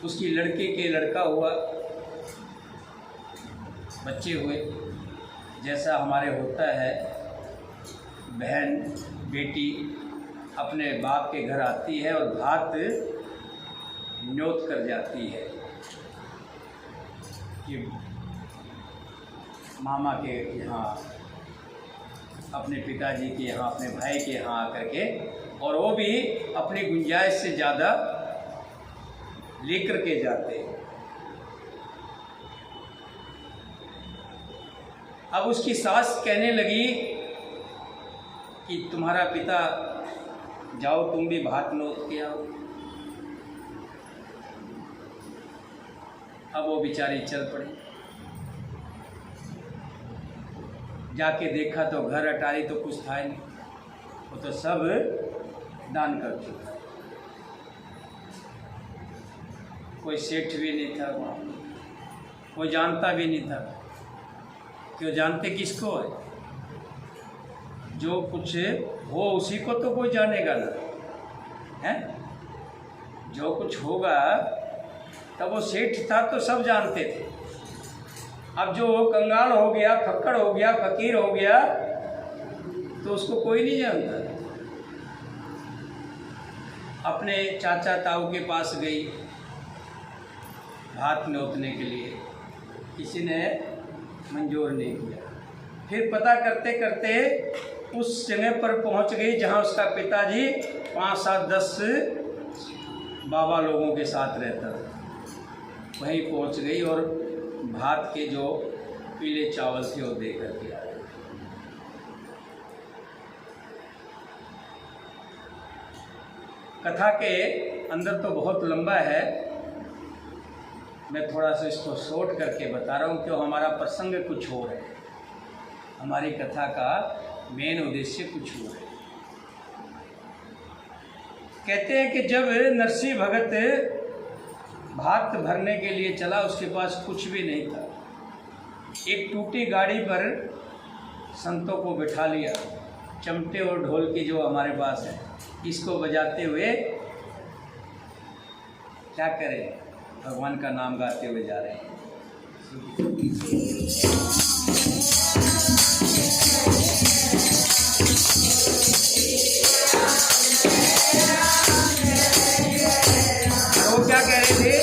A: उसकी लड़के के लड़का हुआ, बच्चे हुए। जैसा हमारे होता है, बहन बेटी अपने बाप के घर आती है और भात न्योत कर जाती है कि मामा के यहाँ, अपने पिताजी के यहाँ, अपने भाई के यहाँ आकर के, और वो भी अपनी गुंजाइश से ज़्यादा लेकर के जाते हैं। अब उसकी सास कहने लगी कि तुम्हारा पिता, जाओ तुम भी भात नोत के आओ। अब वो बेचारी चल पड़ी, जाके देखा तो घर अटारी तो कुछ था ही नहीं, वो तो सब दान कर चुका। कोई सेठ भी नहीं था वहाँ, कोई जानता भी नहीं था। क्यों जानते किसको है? जो कुछ हो उसी को तो कोई जानेगा ना, है? जो कुछ होगा तब वो सेठ था तो सब जानते थे। अब जो कंगाल हो गया, फक्कड़ हो गया, फकीर हो गया, तो उसको कोई नहीं जानता। अपने चाचा ताऊ के पास गई हाथ नोतने के लिए, किसी ने मंजूर नहीं किया। फिर पता करते करते उस जगह पर पहुंच गई जहां उसका पिताजी 5, 7, 10 बाबा लोगों के साथ रहता था। वहीं पहुंच गई और भात के जो पीले चावल थे वो दे कर के आए। कथा के अंदर तो बहुत लंबा है, मैं थोड़ा सा इसको शॉर्ट करके बता रहा हूँ, क्यों हमारा प्रसंग कुछ और है, हमारी कथा का मेन उद्देश्य कुछ और है। कहते हैं कि जब नरसिंह भगत भात भरने के लिए चला, उसके पास कुछ भी नहीं था। एक टूटी गाड़ी पर संतों को बिठा लिया, चमटे और ढोल की जो हमारे पास है, इसको बजाते हुए क्या करें, भगवान का नाम गाते हुए जा रहे हैं। वो क्या कह रहे थे?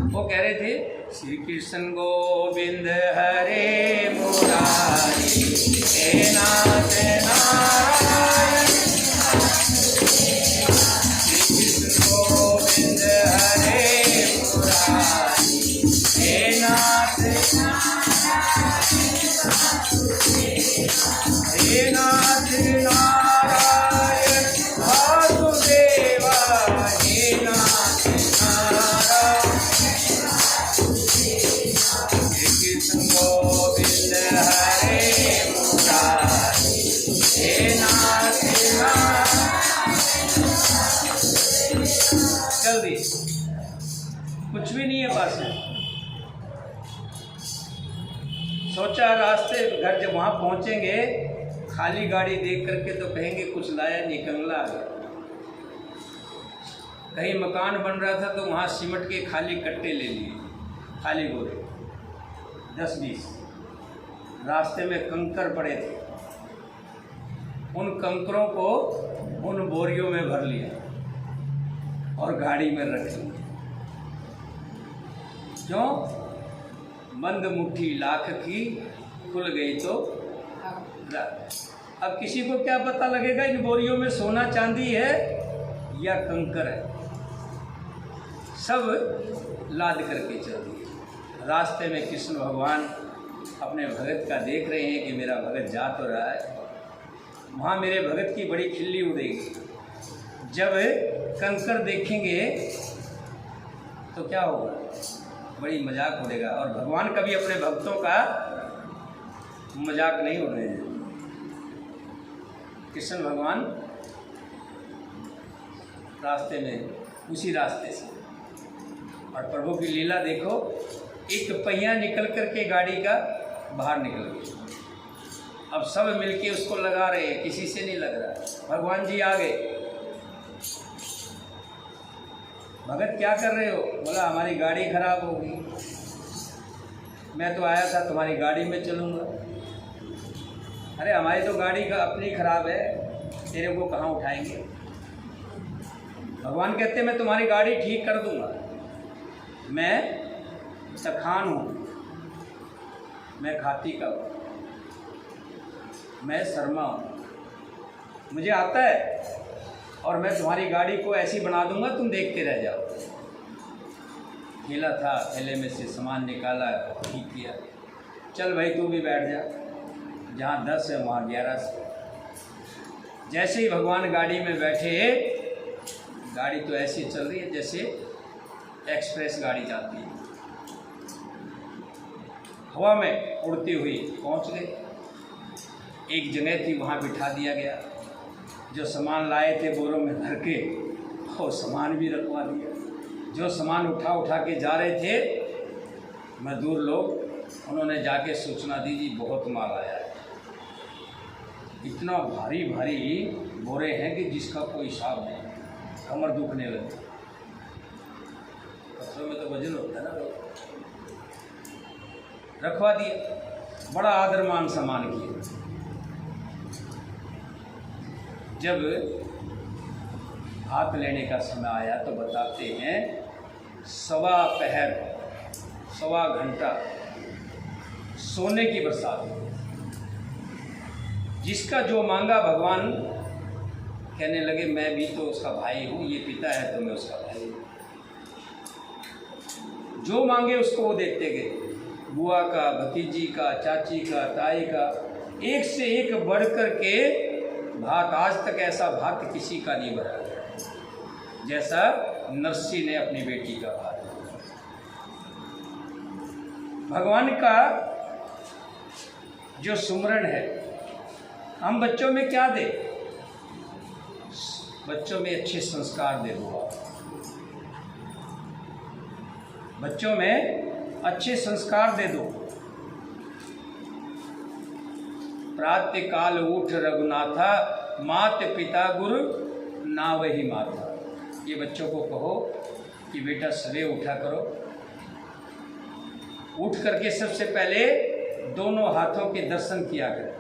A: वो कह रहे थे श्री कृष्ण गोविंद हरे मुरारी, हे नाथ नारायण। श्री कृष्ण गोविंद हरे मुरारी, हे नाथ हे नाथ नारायण वासुदेवा, हे नाथ नारायण। श्री कृष्ण गोविंद हरे मुरारी, हे नाथ नारायण। जल्दी, कुछ भी नहीं है पास में। सोचा रास्ते घर जब वहाँ पहुँचेंगे, खाली गाड़ी देख करके तो कहेंगे कुछ लाया नहीं, कंगला आ गया। कहीं मकान बन रहा था तो वहाँ सीमेंट के खाली कट्टे ले लिए, खाली बोरे 10-20। रास्ते में कंकर पड़े थे, उन कंकरों को उन बोरियों में भर लिया और गाड़ी में रख लिया। क्यों? बंद मुट्ठी लाख की, खुल गई तो अब किसी को क्या पता लगेगा इन बोरियों में सोना चांदी है या कंकर है। सब लाद करके चल दिए। रास्ते में कृष्ण भगवान अपने भगत का देख रहे हैं कि मेरा भगत जा तो रहा है, वहाँ मेरे भगत की बड़ी खिल्ली उड़ेगी। जब कंकर देखेंगे तो क्या होगा, बड़ी मजाक उड़ेगा। और भगवान कभी अपने भक्तों का मजाक नहीं उड़ने देते। कृष्ण भगवान रास्ते में, उसी रास्ते से, और प्रभु की लीला देखो, एक पहिया निकल करके गाड़ी का बाहर निकल गया। अब सब मिलके उसको लगा रहे हैं, किसी से नहीं लग रहा। भगवान जी आ गए। भगत क्या कर रहे हो? बोला हमारी गाड़ी खराब हो गई, मैं तो आया था तुम्हारी गाड़ी में चलूँगा। अरे हमारी तो गाड़ी का अपनी खराब है, तेरे को कहाँ उठाएंगे। भगवान कहते मैं तुम्हारी गाड़ी ठीक कर दूँगा। मैं सखान हूँ, मैं खाती का हूँ, मैं शर्मा हूँ, मुझे आता है और मैं तुम्हारी गाड़ी को ऐसी बना दूंगा, तुम देखते रह जाओ। थैला था, थैले में से सामान निकाला, ठीक किया। चल भाई तू भी बैठ जा, जहाँ 10 है वहाँ 11 से। जैसे ही भगवान गाड़ी में बैठे, गाड़ी तो ऐसी चल रही है जैसे एक्सप्रेस गाड़ी जाती है, हवा में उड़ती हुई पहुंच गई। एक जगह थी, वहाँ बिठा दिया गया। जो सामान लाए थे बोरों में भर के, वो सामान भी रखवा दिया। जो सामान उठा के जा रहे थे मजदूर लोग, उन्होंने जाके सूचना दी जी बहुत माल आया है। इतना भारी भारी बोरे हैं कि जिसका कोई हिसाब नहीं, कमर दुखने लगी। पत्थरों में तो वजन होता है ना। रखवा दिया, बड़ा आदर मान सम्मान किया। जब हाथ लेने का समय आया तो बताते हैं सवा पहर, सवा घंटा सोने की बरसात। जिसका जो मांगा भगवान कहने लगे मैं भी तो उसका भाई हूँ, ये पिता है तो मैं उसका भाई हूँ। जो मांगे उसको वो देते गए। बुआ का, भतीजी का, चाची का, ताई का, एक से एक बढ़ कर के भात। आज तक ऐसा भात किसी का नहीं भरा जैसा नरसी ने अपनी बेटी का भात। भगवान का जो सुमरण है, हम बच्चों में क्या दे? बच्चों में अच्छे संस्कार दे दो। बच्चों में अच्छे संस्कार दे दो। प्रातः काल उठ रघुनाथा, मात पिता गुरु ना वही माता। ये बच्चों को कहो कि बेटा सवेरे उठा करो। उठ करके सबसे पहले दोनों हाथों के दर्शन किया करें,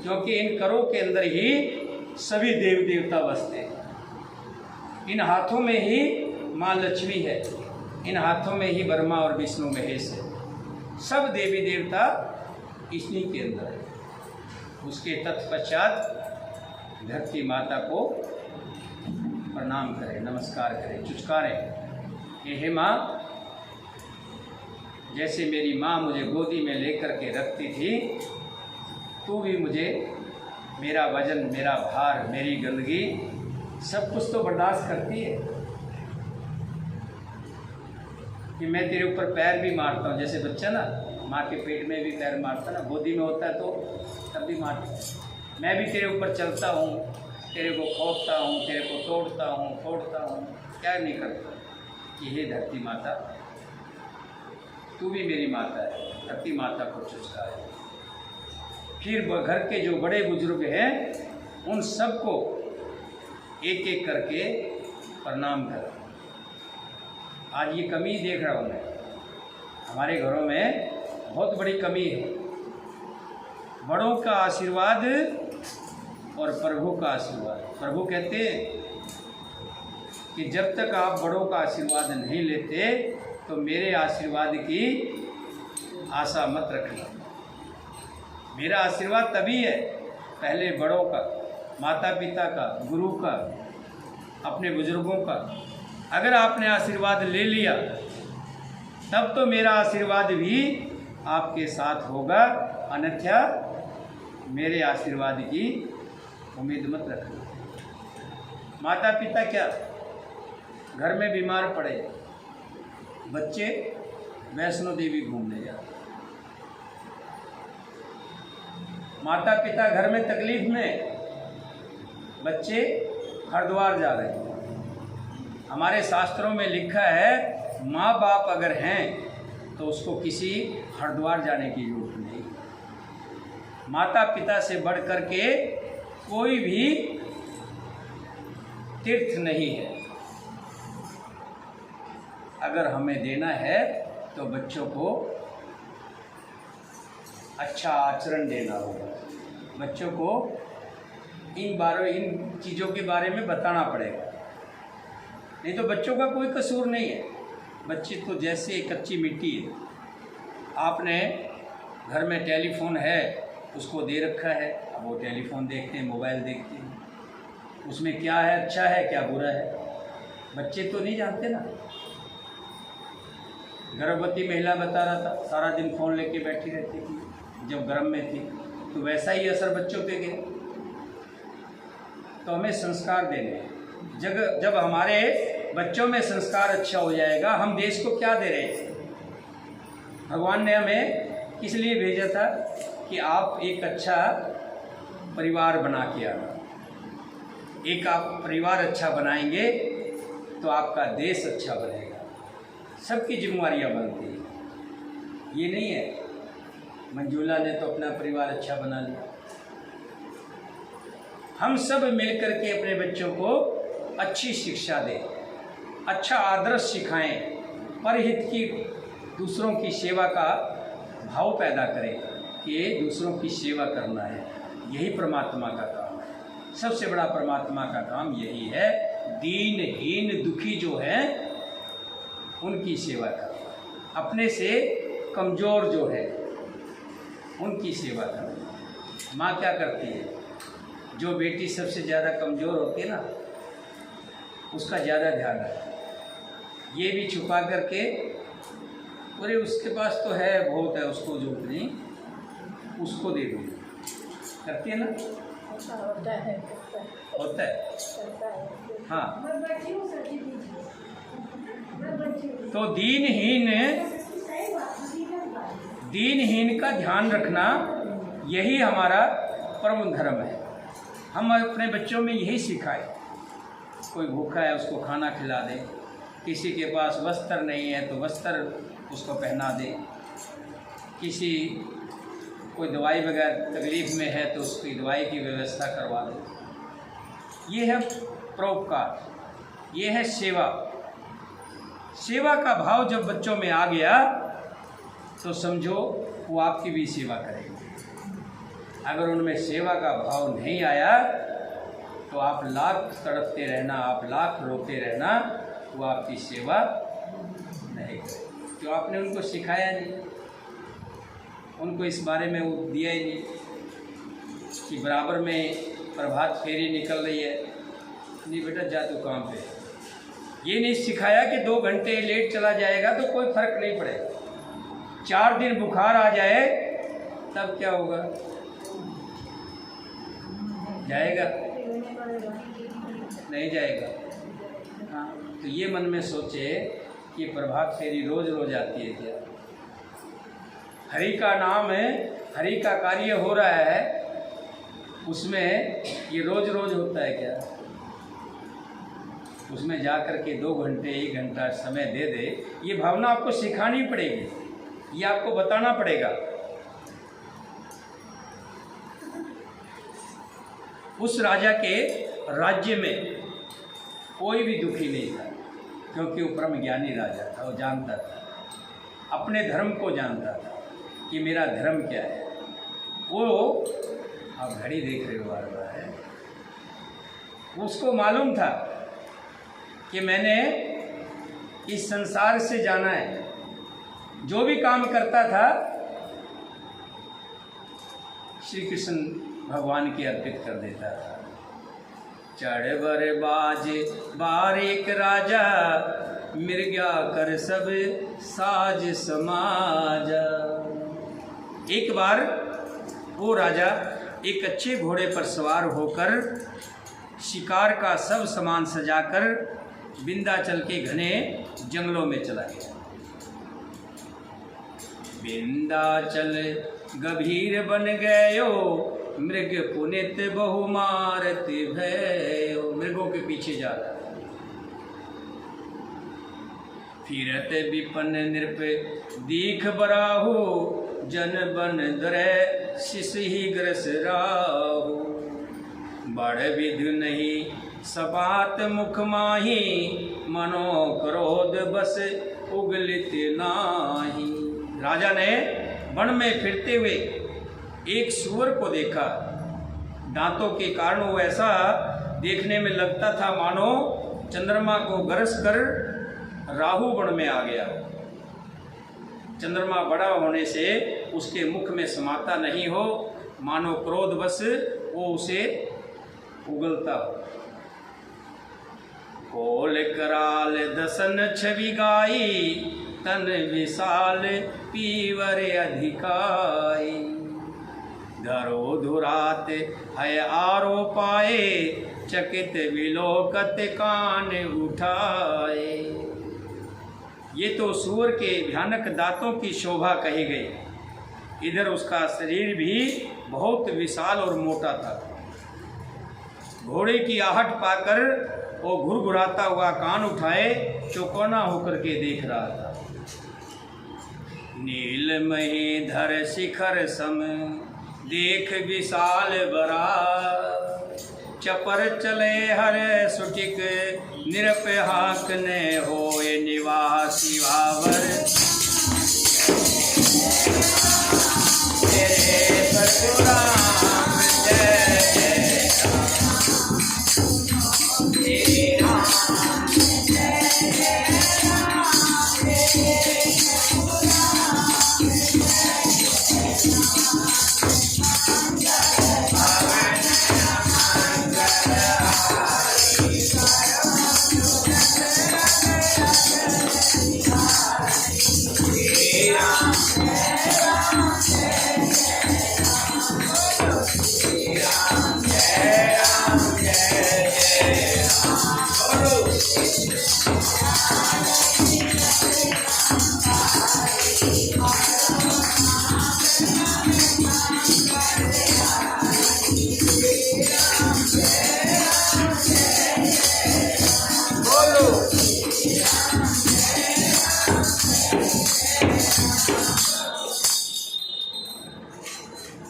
A: क्योंकि इन करों के अंदर ही सभी देव देवता बसते हैं। इन हाथों में ही माँ लक्ष्मी है, इन हाथों में ही ब्रह्मा और विष्णु महेश है। सब देवी देवता इन्हीं के अंदर है। उसके तत्पश्चात धरती माता को प्रणाम करें, नमस्कार करें, चुचकारें। हे माँ, जैसे मेरी माँ मुझे गोदी में लेकर के रखती थी, तू भी मुझे मेरा वजन, मेरा भार, मेरी गंदगी सब कुछ तो बर्दाश्त करती है कि मैं तेरे ऊपर पैर भी मारता हूँ। जैसे बच्चा ना माँ के पेट में भी पैर मारता ना, गोदी में होता है तो तब भी मारता है। मैं भी तेरे ऊपर चलता हूँ, तेरे को खोदता हूँ, तेरे को तोड़ता हूँ, फोड़ता हूँ, क्या नहीं करता कि हे धरती माता, तू भी मेरी माता है। धरती माता को चुचका है। फिर घर के जो बड़े बुजुर्ग हैं उन सबको एक एक करके प्रणाम कर। आज ये कमी देख रहा हूँ मैं, हमारे घरों में बहुत बड़ी कमी है। बड़ों का आशीर्वाद और प्रभु का आशीर्वाद। प्रभु कहते हैं कि जब तक आप बड़ों का आशीर्वाद नहीं लेते तो मेरे आशीर्वाद की आशा मत रखना। मेरा आशीर्वाद तभी है, पहले बड़ों का, माता पिता का, गुरु का, अपने बुजुर्गों का। अगर आपने आशीर्वाद ले लिया तब तो मेरा आशीर्वाद भी आपके साथ होगा, अन्यथा मेरे आशीर्वाद की उम्मीद मत रखना। माता पिता क्या, घर में बीमार पड़े, बच्चे वैष्णो देवी घूमने जाते, माता पिता घर में तकलीफ में, बच्चे हरिद्वार जा रहे हैं। हमारे शास्त्रों में लिखा है माँ बाप अगर हैं तो उसको किसी हरिद्वार जाने की जरूरत नहीं। माता पिता से बढ़ कर के कोई भी तीर्थ नहीं है। अगर हमें देना है तो बच्चों को अच्छा आचरण देना होगा। बच्चों को इन चीज़ों के बारे में बताना पड़ेगा, नहीं तो बच्चों का कोई कसूर नहीं है। बच्चे तो जैसे कच्ची मिट्टी है। आपने घर में टेलीफोन है, उसको दे रखा है, अब वो टेलीफोन देखते हैं, मोबाइल देखते हैं, उसमें क्या है, अच्छा है क्या बुरा है, बच्चे तो नहीं जानते ना। गर्भवती महिला बता रहा था, सारा दिन फ़ोन लेके बैठी रहती थी जब गर्भ में थी, तो वैसा ही असर बच्चों पे गया। तो हमें संस्कार देने हैं। जब हमारे बच्चों में संस्कार अच्छा हो जाएगा, हम देश को क्या दे रहे हैं? भगवान ने हमें किस लिए भेजा था? कि आप एक अच्छा परिवार बना के आना। एक आप परिवार अच्छा बनाएंगे तो आपका देश अच्छा बनेगा। सबकी जिम्मेवारियाँ बनती हैं। ये नहीं है मंजूला ने तो अपना परिवार अच्छा बना लिया। हम सब मिलकर के अपने बच्चों को अच्छी शिक्षा दें, अच्छा आदर्श सिखाएं, परहित की दूसरों की सेवा का भाव पैदा करें कि दूसरों की सेवा करना है। यही परमात्मा का काम है। सबसे बड़ा परमात्मा का काम यही है। दीनहीन दुखी जो हैं उनकी सेवा करना, अपने से कमज़ोर जो है उनकी सेवा करना। माँ क्या करती है? जो बेटी सबसे ज़्यादा कमज़ोर होती है ना, उसका ज़्यादा ध्यान रखती। ये भी छुपा करके, अरे उसके पास तो है, बहुत है, उसको जो नहीं उसको दे दूँगी, करती है ना? होता है हाँ। तो दीनहीन का ध्यान रखना यही हमारा परम धर्म है। हम अपने बच्चों में यही सिखाएं। कोई भूखा है उसको खाना खिला दें, किसी के पास वस्त्र नहीं है तो वस्त्र उसको पहना दें, किसी कोई दवाई बगैर तकलीफ़ में है तो उसकी दवाई की व्यवस्था करवा दें। ये है परोपकार, ये है सेवा। सेवा का भाव जब बच्चों में आ गया तो समझो वो आपकी भी सेवा करेंगे। अगर उनमें सेवा का भाव नहीं आया तो आप लाख तड़पते रहना, आप लाख रोते रहना, वो आपकी सेवा नहीं करेंगे। क्यों? आपने उनको सिखाया नहीं, उनको इस बारे में वो दिया ही नहीं कि बराबर में प्रभात फेरी निकल रही है, नहीं बेटा जा तू काम पे। ये नहीं सिखाया कि 2 घंटे लेट चला जाएगा तो कोई फर्क नहीं पड़ेगा। 4 दिन बुखार आ जाए तब क्या होगा? जाएगा? नहीं जाएगा। हाँ, तो ये मन में सोचे कि प्रभात फेरी रोज रोज आती है क्या? हरि का नाम है, हरि का कार्य हो रहा है, उसमें ये रोज रोज होता है क्या? उसमें जा कर के 2 घंटे 1 घंटा समय दे दे। ये भावना आपको सिखानी पड़ेगी, ये आपको बताना पड़ेगा। उस राजा के राज्य में कोई भी दुखी नहीं था, क्योंकि वो परम ज्ञानी राजा था। वो जानता था, अपने धर्म को जानता था कि मेरा धर्म क्या है। वो आप घड़ी देख रहे हो बार बार है, उसको मालूम था कि मैंने इस संसार से जाना है। जो भी काम करता था श्री कृष्ण भगवान की अर्पित कर देता था। चढ़ बर बाज बारीक राजा, मिर्ग्या कर सब साज समाजा। एक बार वो राजा एक अच्छे घोड़े पर सवार होकर शिकार का सब सामान सजाकर विंध्याचल के घने जंगलों में चला गया। विंध्याचल गंभीर बन गयो, मृग पुनित बहु मारत भयो। मृगों के पीछे जा रहा है। फिरत विपन नृप दीख बराहु, जन बन दरै शिष ही ग्रस राहु। बड़ विधि नहीं सपात मुख माही, मनो क्रोध बस उगलित नाही। राजा ने वन में फिरते हुए एक सूअर को देखा। दांतों के कारण वो ऐसा देखने में लगता था मानो चंद्रमा को गरस कर राहु वन में आ गया। चंद्रमा बड़ा होने से उसके मुख में समाता नहीं हो, मानो क्रोधवश वो उसे उगलता हो। कोल कराल दसन छवि गाई, तन विशाल पीवर अधिकाई। धरो धुरात है आरो पाए, चकित विलोकत कान उठाए। ये तो सूअर के भयानक दांतों की शोभा कही गई। इधर उसका शरीर भी बहुत विशाल और मोटा था। घोड़े की आहट पाकर वो घुरघुराता हुआ कान उठाए चौकोना होकर के देख रहा था। नीलमही धर शिखर सम देख विशाल बरा, चपर चले हर सुटिक निरप हाकने होए निवासी भावर। तेरे परशुराम जय जय तेरे राम जय जय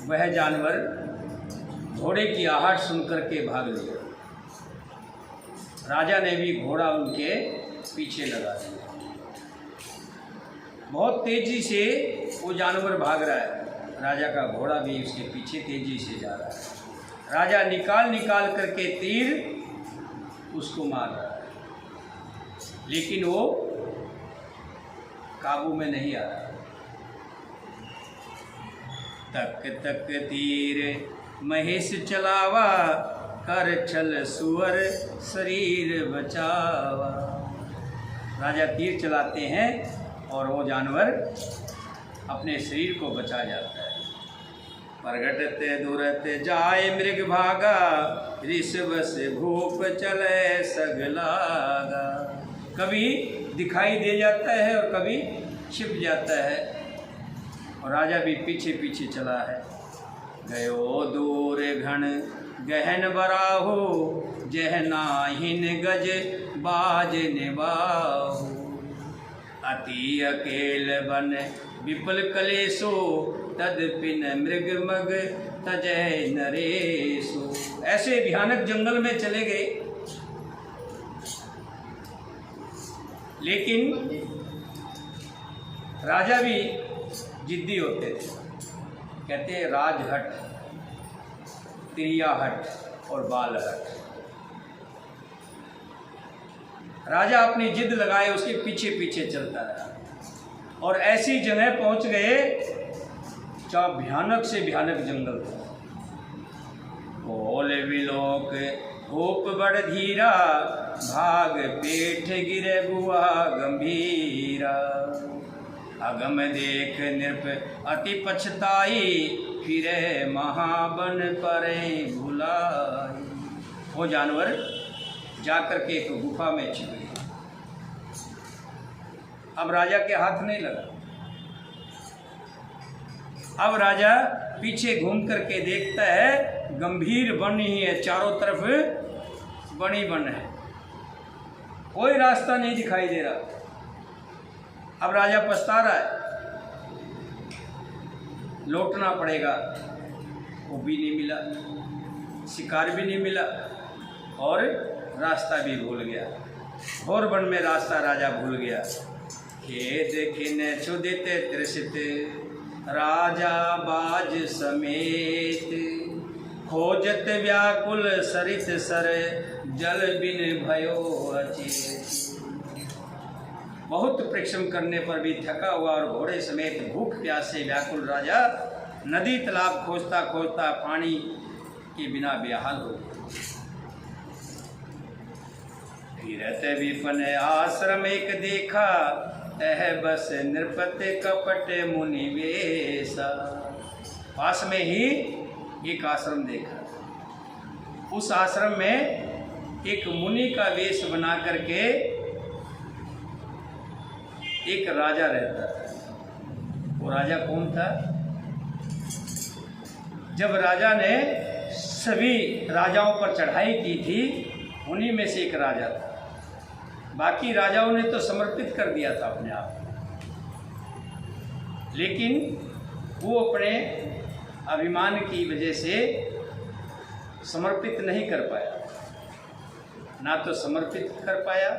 A: वह जानवर घोड़े की आहट सुनकर के भाग लिया। राजा ने भी घोड़ा उनके पीछे लगा दिया। बहुत तेजी से वो जानवर भाग रहा है। राजा का घोड़ा भी उसके पीछे तेजी से जा रहा है। राजा निकाल निकाल करके तीर उसको मार रहा है, लेकिन वो काबू में नहीं आ रहा। तक तक तीर महेश चलावा, कर छल सुअर शरीर बचावा। राजा तीर चलाते हैं और वो जानवर अपने शरीर को बचा जाता है। प्रगटते दूरत जाए मृग भागा, ऋषभ से भूप चले सगलागा। कभी दिखाई दे जाता है और कभी छिप जाता है, और राजा भी पीछे पीछे चला है। गयो दूर घन गहन बराहो, जहनाहिन गज बाज निबाहु। अति अकेल बन विपुल कलेसो, तदपिन मृग मग तजय नरेशो। ऐसे भयानक जंगल में चले गए, लेकिन राजा भी जिद्दी होते थे। कहते हैं राजहट, त्रियाहट और बालहट। राजा अपनी जिद लगाए उसके पीछे पीछे चलता रहा, और ऐसी जगह पहुंच गए जहाँ भयानक से भयानक जंगल था। बोल विलोक होप बड़ धीरा, भाग पेठ गिरे बुआ गंभीरा। अगम देख नृप अति पछताई, फिरे महाबन परे भुलाई। वो जानवर जाकर के एक गुफा में छिप गया। अब राजा के हाथ नहीं लगा। अब राजा पीछे घूम करके देखता है, गंभीर वन ही है, चारों तरफ बनी वन है, कोई रास्ता नहीं दिखाई दे रहा। अब राजा पछता रहा है, लौटना पड़ेगा। वो भी नहीं मिला, शिकार भी नहीं मिला, और रास्ता भी भूल गया। घोर वन में रास्ता राजा भूल गया। खेद खिन क्षुदित त्रिषित, राजा बाज समेत। खोजत व्याकुल सरित सर, जल बिन भयो अचेत। बहुत परिश्रम करने पर भी थका हुआ और घोड़े समेत भूख प्यास से व्याकुल राजा नदी तालाब खोजता खोजता पानी के बिना बेहाल हो गया। फिरत विपन आश्रम एक देखा, तह बस नृपति कपट मुनि वेशा। पास में ही एक आश्रम देखा। उस आश्रम में एक मुनि का वेश बना करके एक राजा रहता था। वो राजा कौन था? जब राजा ने सभी राजाओं पर चढ़ाई की थी, उन्हीं में से एक राजा था। बाकी राजाओं ने तो समर्पित कर दिया था अपने आप को, लेकिन वो अपने अभिमान की वजह से समर्पित नहीं कर पाया। ना तो समर्पित कर पाया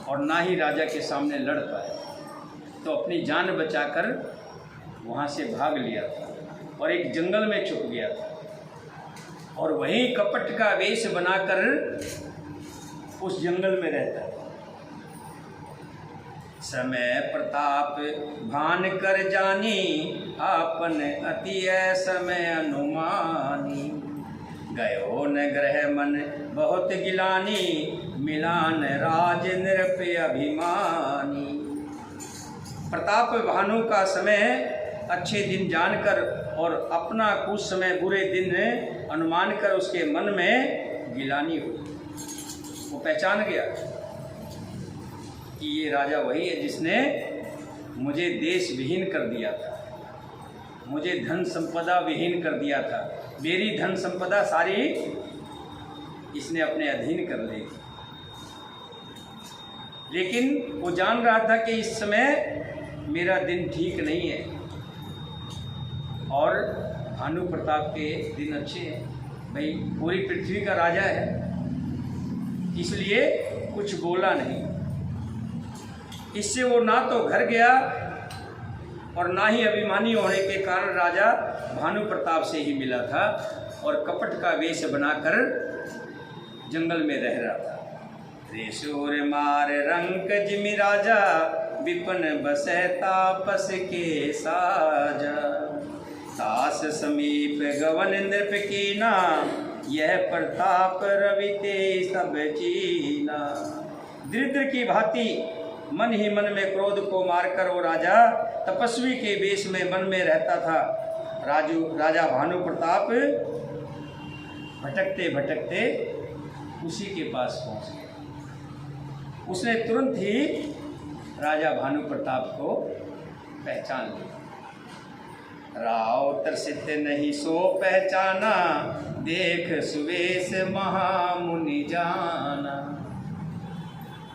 A: और ना ही राजा के सामने लड़ पाया, तो अपनी जान बचाकर वहाँ से भाग लिया था और एक जंगल में छुप गया था, और वहीं कपट का वेश बनाकर उस जंगल में रहता था। समय प्रताप भान कर जानी, आपन अति समय अनुमानी। गयो न ग्रह मन बहुत गिलानी, मिलान राज निरपे अभिमानी। प्रताप भानु का समय अच्छे दिन जानकर और अपना कुछ समय बुरे दिन अनुमान कर उसके मन में गिलानी हुई। वो पहचान गया कि ये राजा वही है जिसने मुझे देश विहीन कर दिया था, मुझे धन संपदा विहीन कर दिया था, मेरी धन संपदा सारी इसने अपने अधीन कर ली। लेकिन वो जान रहा था कि इस समय मेरा दिन ठीक नहीं है और भानु प्रताप के दिन अच्छे हैं। भाई पूरी पृथ्वी का राजा है, इसलिए कुछ बोला नहीं। इससे वो ना तो घर गया और ना ही अभिमानी होने के कारण राजा भानु प्रताप से ही मिला था और कपट का वेश बनाकर जंगल में रह रहा था। त्रिशूर मार रंक जिमि राजा, विपिन बसै तापस के साजा। दास समीप गवन नृप कीना, यह प्रताप रवि ते सब चीना। दरिद्र की भांति मन ही मन में क्रोध को मारकर वो राजा तपस्वी के वेश में मन में रहता था। राजा भानु प्रताप भटकते भटकते उसी के पास पहुंच गया। उसने तुरंत ही राजा भानु प्रताप को पहचान लिया। राव त्रसित नहीं सो पहचाना, देख सुवेश महामुनि जाना।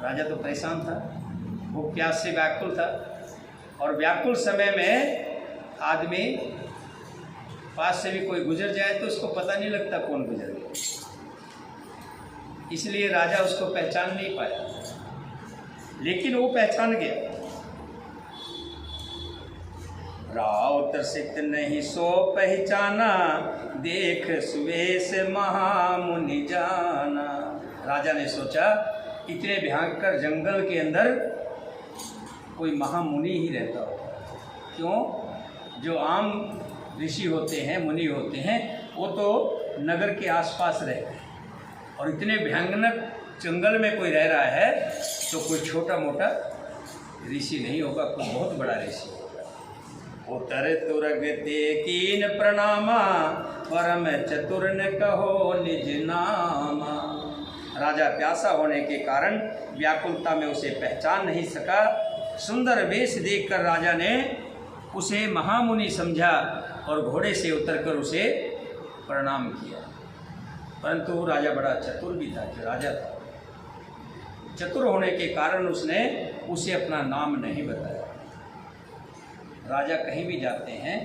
A: राजा तो परेशान था, वो प्यास से व्याकुल था, और व्याकुल समय में आदमी पास से भी कोई गुजर जाए तो उसको पता नहीं लगता कौन गुजर गया, इसलिए राजा उसको पहचान नहीं पाया। लेकिन वो पहचान गया। राव त्रसित नहीं सो पहचाना, देख सुवेश महामुनि जाना। राजा ने सोचा इतने भयंकर जंगल के अंदर कोई महामुनि ही रहता होगा। क्यों? जो आम ऋषि होते हैं, मुनि होते हैं, वो तो नगर के आसपास रहते हैं, और इतने भयानक जंगल में कोई रह रहा है तो कोई छोटा मोटा ऋषि नहीं होगा, कोई बहुत बड़ा ऋषि होगा। उतर तुरग ते कीन प्रणामा, परम चतुर न कहो निज नामा। राजा प्यासा होने के कारण व्याकुलता में उसे पहचान नहीं सका। सुंदर वेश देखकर राजा ने उसे महामुनि समझा और घोड़े से उतरकर उसे प्रणाम किया। परंतु राजा बड़ा चतुर भी था, जो राजा था। चतुर होने के कारण उसने उसे अपना नाम नहीं बताया। राजा कहीं भी जाते हैं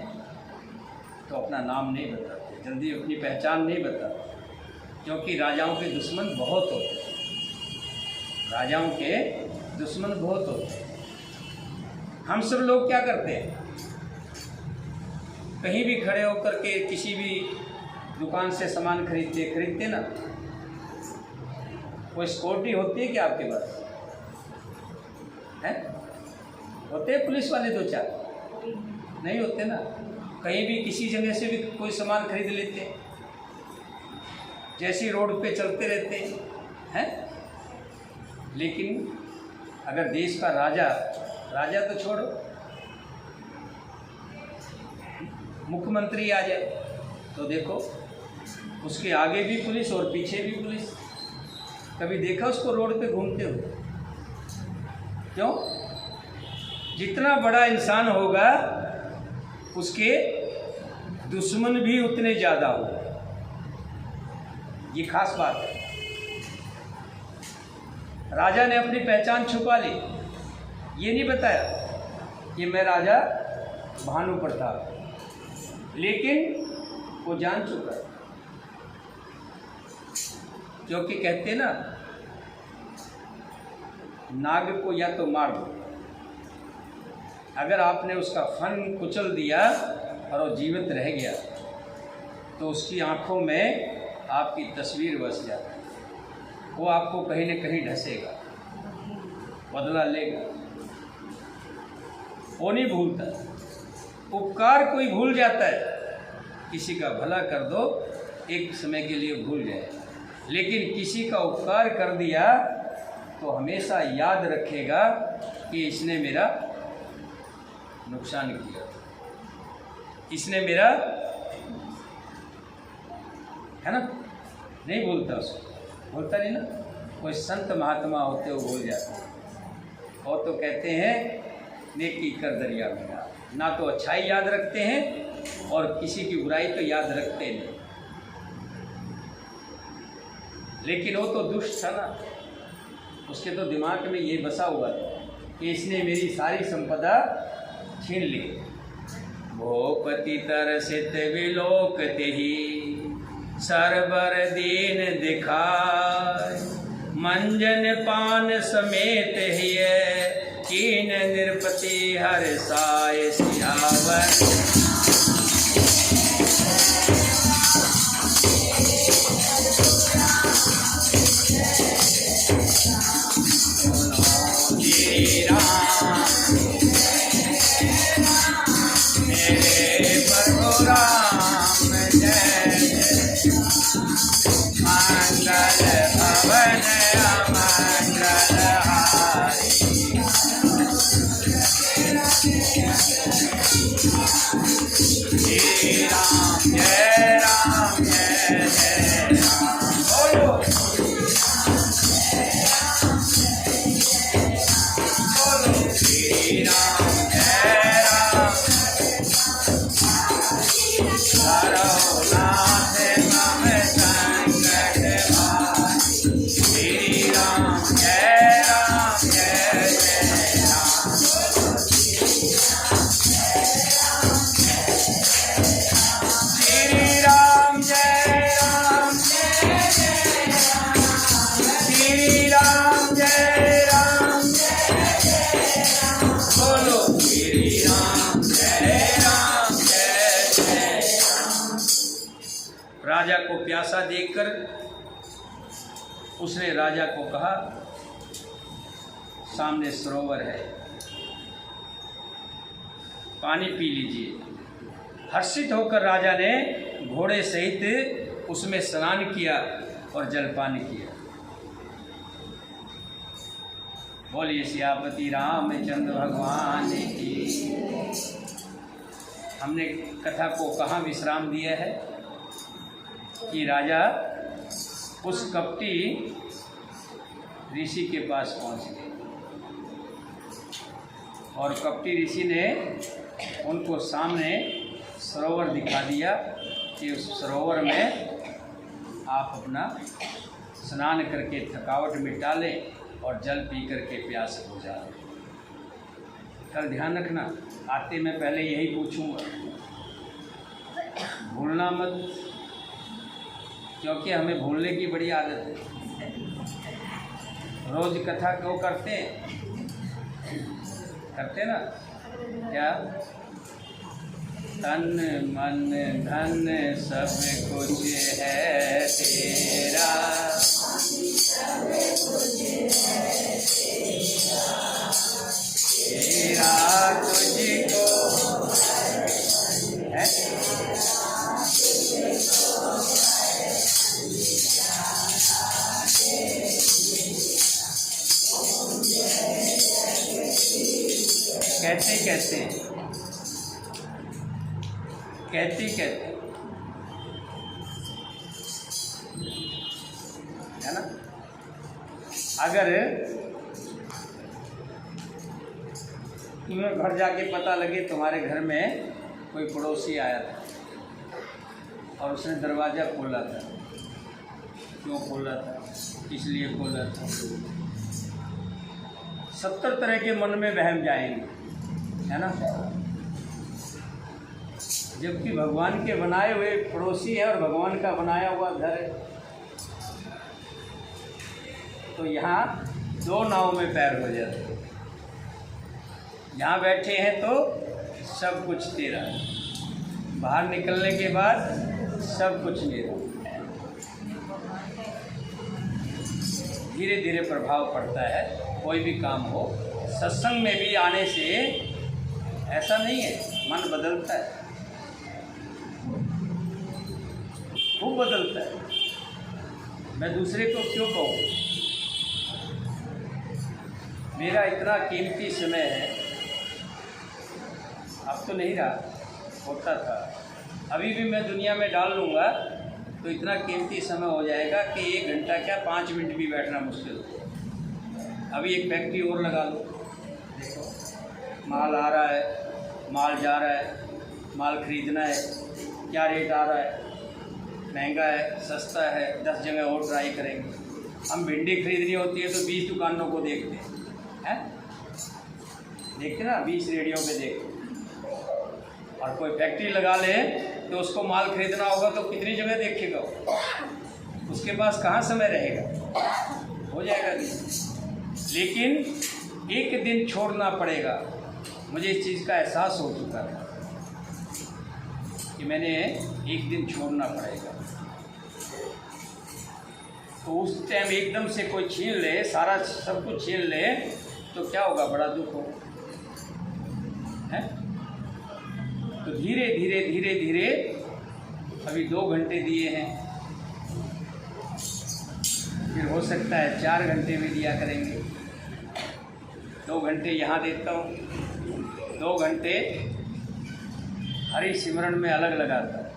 A: तो अपना नाम नहीं बताते, जल्दी अपनी पहचान नहीं बताते, क्योंकि राजाओं के दुश्मन बहुत होते हैं। राजाओं के दुश्मन बहुत होते हैं। हम सब लोग क्या करते हैं, कहीं भी खड़े होकर के किसी भी दुकान से सामान खरीदते ना, कोई सिक्योरिटी होती है क्या आपके पास? हैं? होते हैं पुलिस वाले दो चार? नहीं होते ना। कहीं भी किसी जगह से भी कोई सामान खरीद लेते हैं, जैसी रोड पे चलते रहते हैं। लेकिन अगर देश का राजा तो छोड़ो, मुख्यमंत्री आ जाए तो देखो, उसके आगे भी पुलिस और पीछे भी पुलिस। कभी देखा उसको रोड पे घूमते हुए? क्यों? जितना बड़ा इंसान होगा उसके दुश्मन भी उतने ज़्यादा हो। ये खास बात है। राजा ने अपनी पहचान छुपा ली, ये नहीं बताया कि मैं राजा भानु प्रताप, लेकिन वो जान चुका। क्योंकि कहते ना, नाग को या तो मार दो, अगर आपने उसका फन कुचल दिया और वो जीवित रह गया तो उसकी आंखों में आपकी तस्वीर बस जाती है, वो आपको कहीं न कहीं ढसेगा, बदला लेगा। वो नहीं भूलता। उपकार कोई भूल जाता है, किसी का भला कर दो एक समय के लिए भूल जाए, लेकिन किसी का उपकार कर दिया तो हमेशा याद रखेगा कि इसने मेरा नुकसान किया, इसने मेरा, है ना, नहीं भूलता उसको, भूलता नहीं ना। कोई संत महात्मा होते वो भूल जाते हैं, और तो कहते हैं नेकी कर दरिया में डाल। ना तो अच्छाई याद रखते हैं और किसी की बुराई तो याद रखते नहीं। लेकिन वो तो दुष्ट था ना, उसके तो दिमाग में ये बसा हुआ था कि इसने मेरी सारी संपदा छीन ली। भोपति तरसित विलोकते ही सरबर दीन दिखाय, मंजन पान समेत ही कीन निरपति हर साय सियावर। राजा को प्यासा देखकर उसने राजा को कहा, सामने सरोवर है, पानी पी लीजिए। हर्षित होकर राजा ने घोड़े सहित उसमें स्नान किया और जलपान किया। बोलिए सियापति रामचंद्र भगवान की। हमने कथा को कहाँ विश्राम दिया है कि राजा उस कपटी ऋषि के पास पहुंच गए और कपटी ऋषि ने उनको सामने सरोवर दिखा दिया कि उस सरोवर में आप अपना स्नान करके थकावट मिटा लें और जल पी करके प्यास बुझा लें। कल ध्यान रखना, आते मैं पहले यही पूछूंगा, भूलना मत, क्योंकि हमें भूलने की बड़ी आदत है। रोज कथा क्यों करते ना, क्या तन मन धन सब कुछ है तेरा, तेरा तुझको है। कहते है ना। अगर तुम्हें घर जाके पता लगे तुम्हारे घर में कोई पड़ोसी आया था और उसने दरवाज़ा खोला था। क्यों खोला था, इसलिए खोला था। 70 तरह के मन में वहम जाएंगे, है ना। जबकि भगवान के बनाए हुए पड़ोसी है और भगवान का बनाया हुआ घर है। तो यहाँ दो नाव में पैर हो जाते हैं। यहाँ बैठे हैं तो सब कुछ तेरा, बाहर निकलने के बाद सब कुछ मेरा। धीरे धीरे प्रभाव पड़ता है कोई भी काम हो। सत्संग में भी आने से ऐसा नहीं है, मन बदलता है, खूब बदलता है। मैं दूसरे को क्यों कहूँ, मेरा इतना कीमती समय है, अब तो नहीं रहा, होता था। अभी भी मैं दुनिया में डाल लूँगा तो इतना कीमती समय हो जाएगा कि 1 घंटा क्या 5 मिनट भी बैठना मुश्किल हो। अभी एक फैक्ट्री और लगा लो, देखो माल आ रहा है, माल जा रहा है, माल खरीदना है, क्या रेट आ रहा है, महंगा है, सस्ता है, 10 जगह और ट्राई करेंगे। हम भिंडी खरीदनी होती है तो 20 दुकानों को देखते हैं, देखते ना, 20 रेडियो पे देखते। और कोई फैक्ट्री लगा ले तो उसको माल खरीदना होगा तो कितनी जगह देखेगा, उसके पास कहाँ समय रहेगा, हो जाएगा नहीं। लेकिन एक दिन छोड़ना पड़ेगा। मुझे इस चीज़ का एहसास हो चुका है कि मैंने एक दिन छोड़ना पड़ेगा। तो उस टाइम एकदम से कोई छीन ले, सारा सब कुछ छीन ले तो क्या होगा, बड़ा दुख होगा, है। तो धीरे धीरे धीरे धीरे अभी 2 घंटे दिए हैं, फिर हो सकता है 4 घंटे भी दिया करेंगे। 2 घंटे यहाँ देता हूँ, 2 घंटे हरि सिमरन में अलग लगाता है,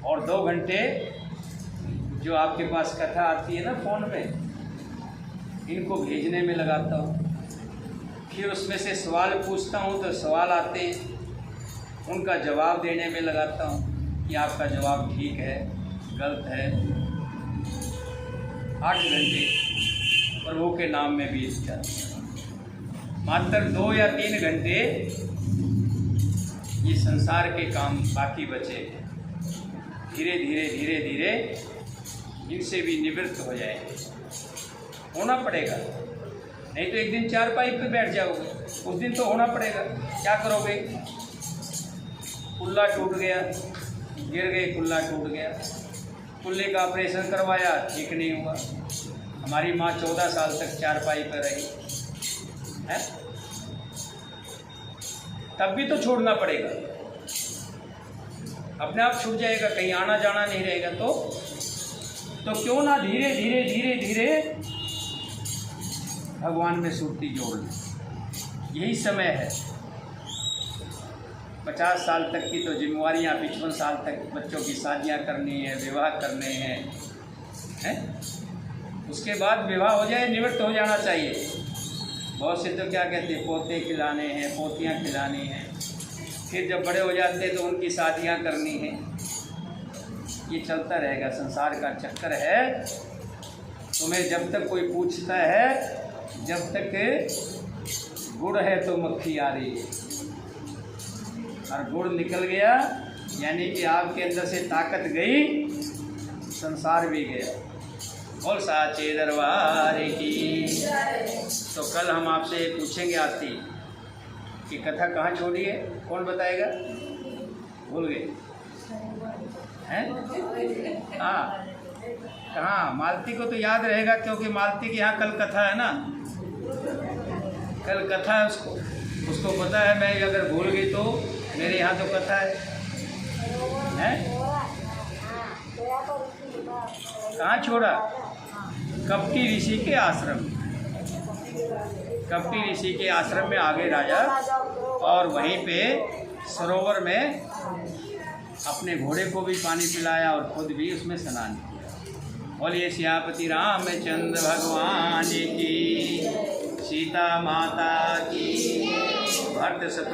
A: और 2 घंटे जो आपके पास कथा आती है ना फ़ोन में, इनको भेजने में लगाता हूँ। फिर उसमें से सवाल पूछता हूँ तो सवाल आते हैं, उनका जवाब देने में लगाता हूँ कि आपका जवाब ठीक है, गलत है। 8 घंटे प्रभु के नाम में बीत जाते हैं। मात्र 2 या 3 घंटे ये संसार के काम बाकी बचे हैं। धीरे धीरे धीरे धीरे इनसे भी निवृत्त हो जाएंगे, होना पड़ेगा। नहीं तो एक दिन चारपाई पे बैठ जाओगे, उस दिन तो होना पड़ेगा। क्या करोगे, कुल्ला टूट गया, गिर गए, कुल्ला टूट गया, कुल्ले का ऑपरेशन करवाया, ठीक नहीं हुआ। हमारी माँ 14 साल तक चारपाई पर रही है, तब भी तो छोड़ना पड़ेगा। अपने आप छूट जाएगा, कहीं आना जाना नहीं रहेगा। तो क्यों ना धीरे धीरे धीरे धीरे भगवान में सुरती जोड़ लें। यही समय है। 50 साल तक की तो जिम्मेवारियाँ, 55 साल तक बच्चों की शादियाँ करनी है, विवाह करने हैं। उसके बाद विवाह हो जाए, निवृत्त हो जाना चाहिए। बहुत से तो क्या कहते हैं, पोते खिलाने हैं, पोतियाँ खिलानी हैं। फिर जब बड़े हो जाते हैं तो उनकी शादियाँ करनी हैं। ये चलता रहेगा, संसार का चक्कर है। तुम्हें जब तक कोई पूछता है, जब तक गुड़ है तो मक्खी आ रही है, और गुड़ निकल गया यानी कि आपके अंदर से ताकत गई, संसार भी गया। बोल साचे दरबार की। तो कल हम आपसे पूछेंगे आरती कि कथा कहाँ छोड़ी है, कौन बताएगा? भूल गए हैं? हाँ, कहाँ? मालती को तो याद रहेगा, क्योंकि मालती के यहाँ कल कथा है ना, कल कथा है, उसको पता है। मैं अगर भूल गई तो मेरे यहाँ तो कथा है, कहाँ छोड़ा? कपटी ऋषि के आश्रम। कपटी ऋषि के आश्रम में आ गए राजा, और वहीं पे सरोवर में अपने घोड़े को भी पानी पिलाया और खुद भी उसमें स्नान किया। बोलिए सियापति रामचंद्र भगवान की, सीता माता की, भक्त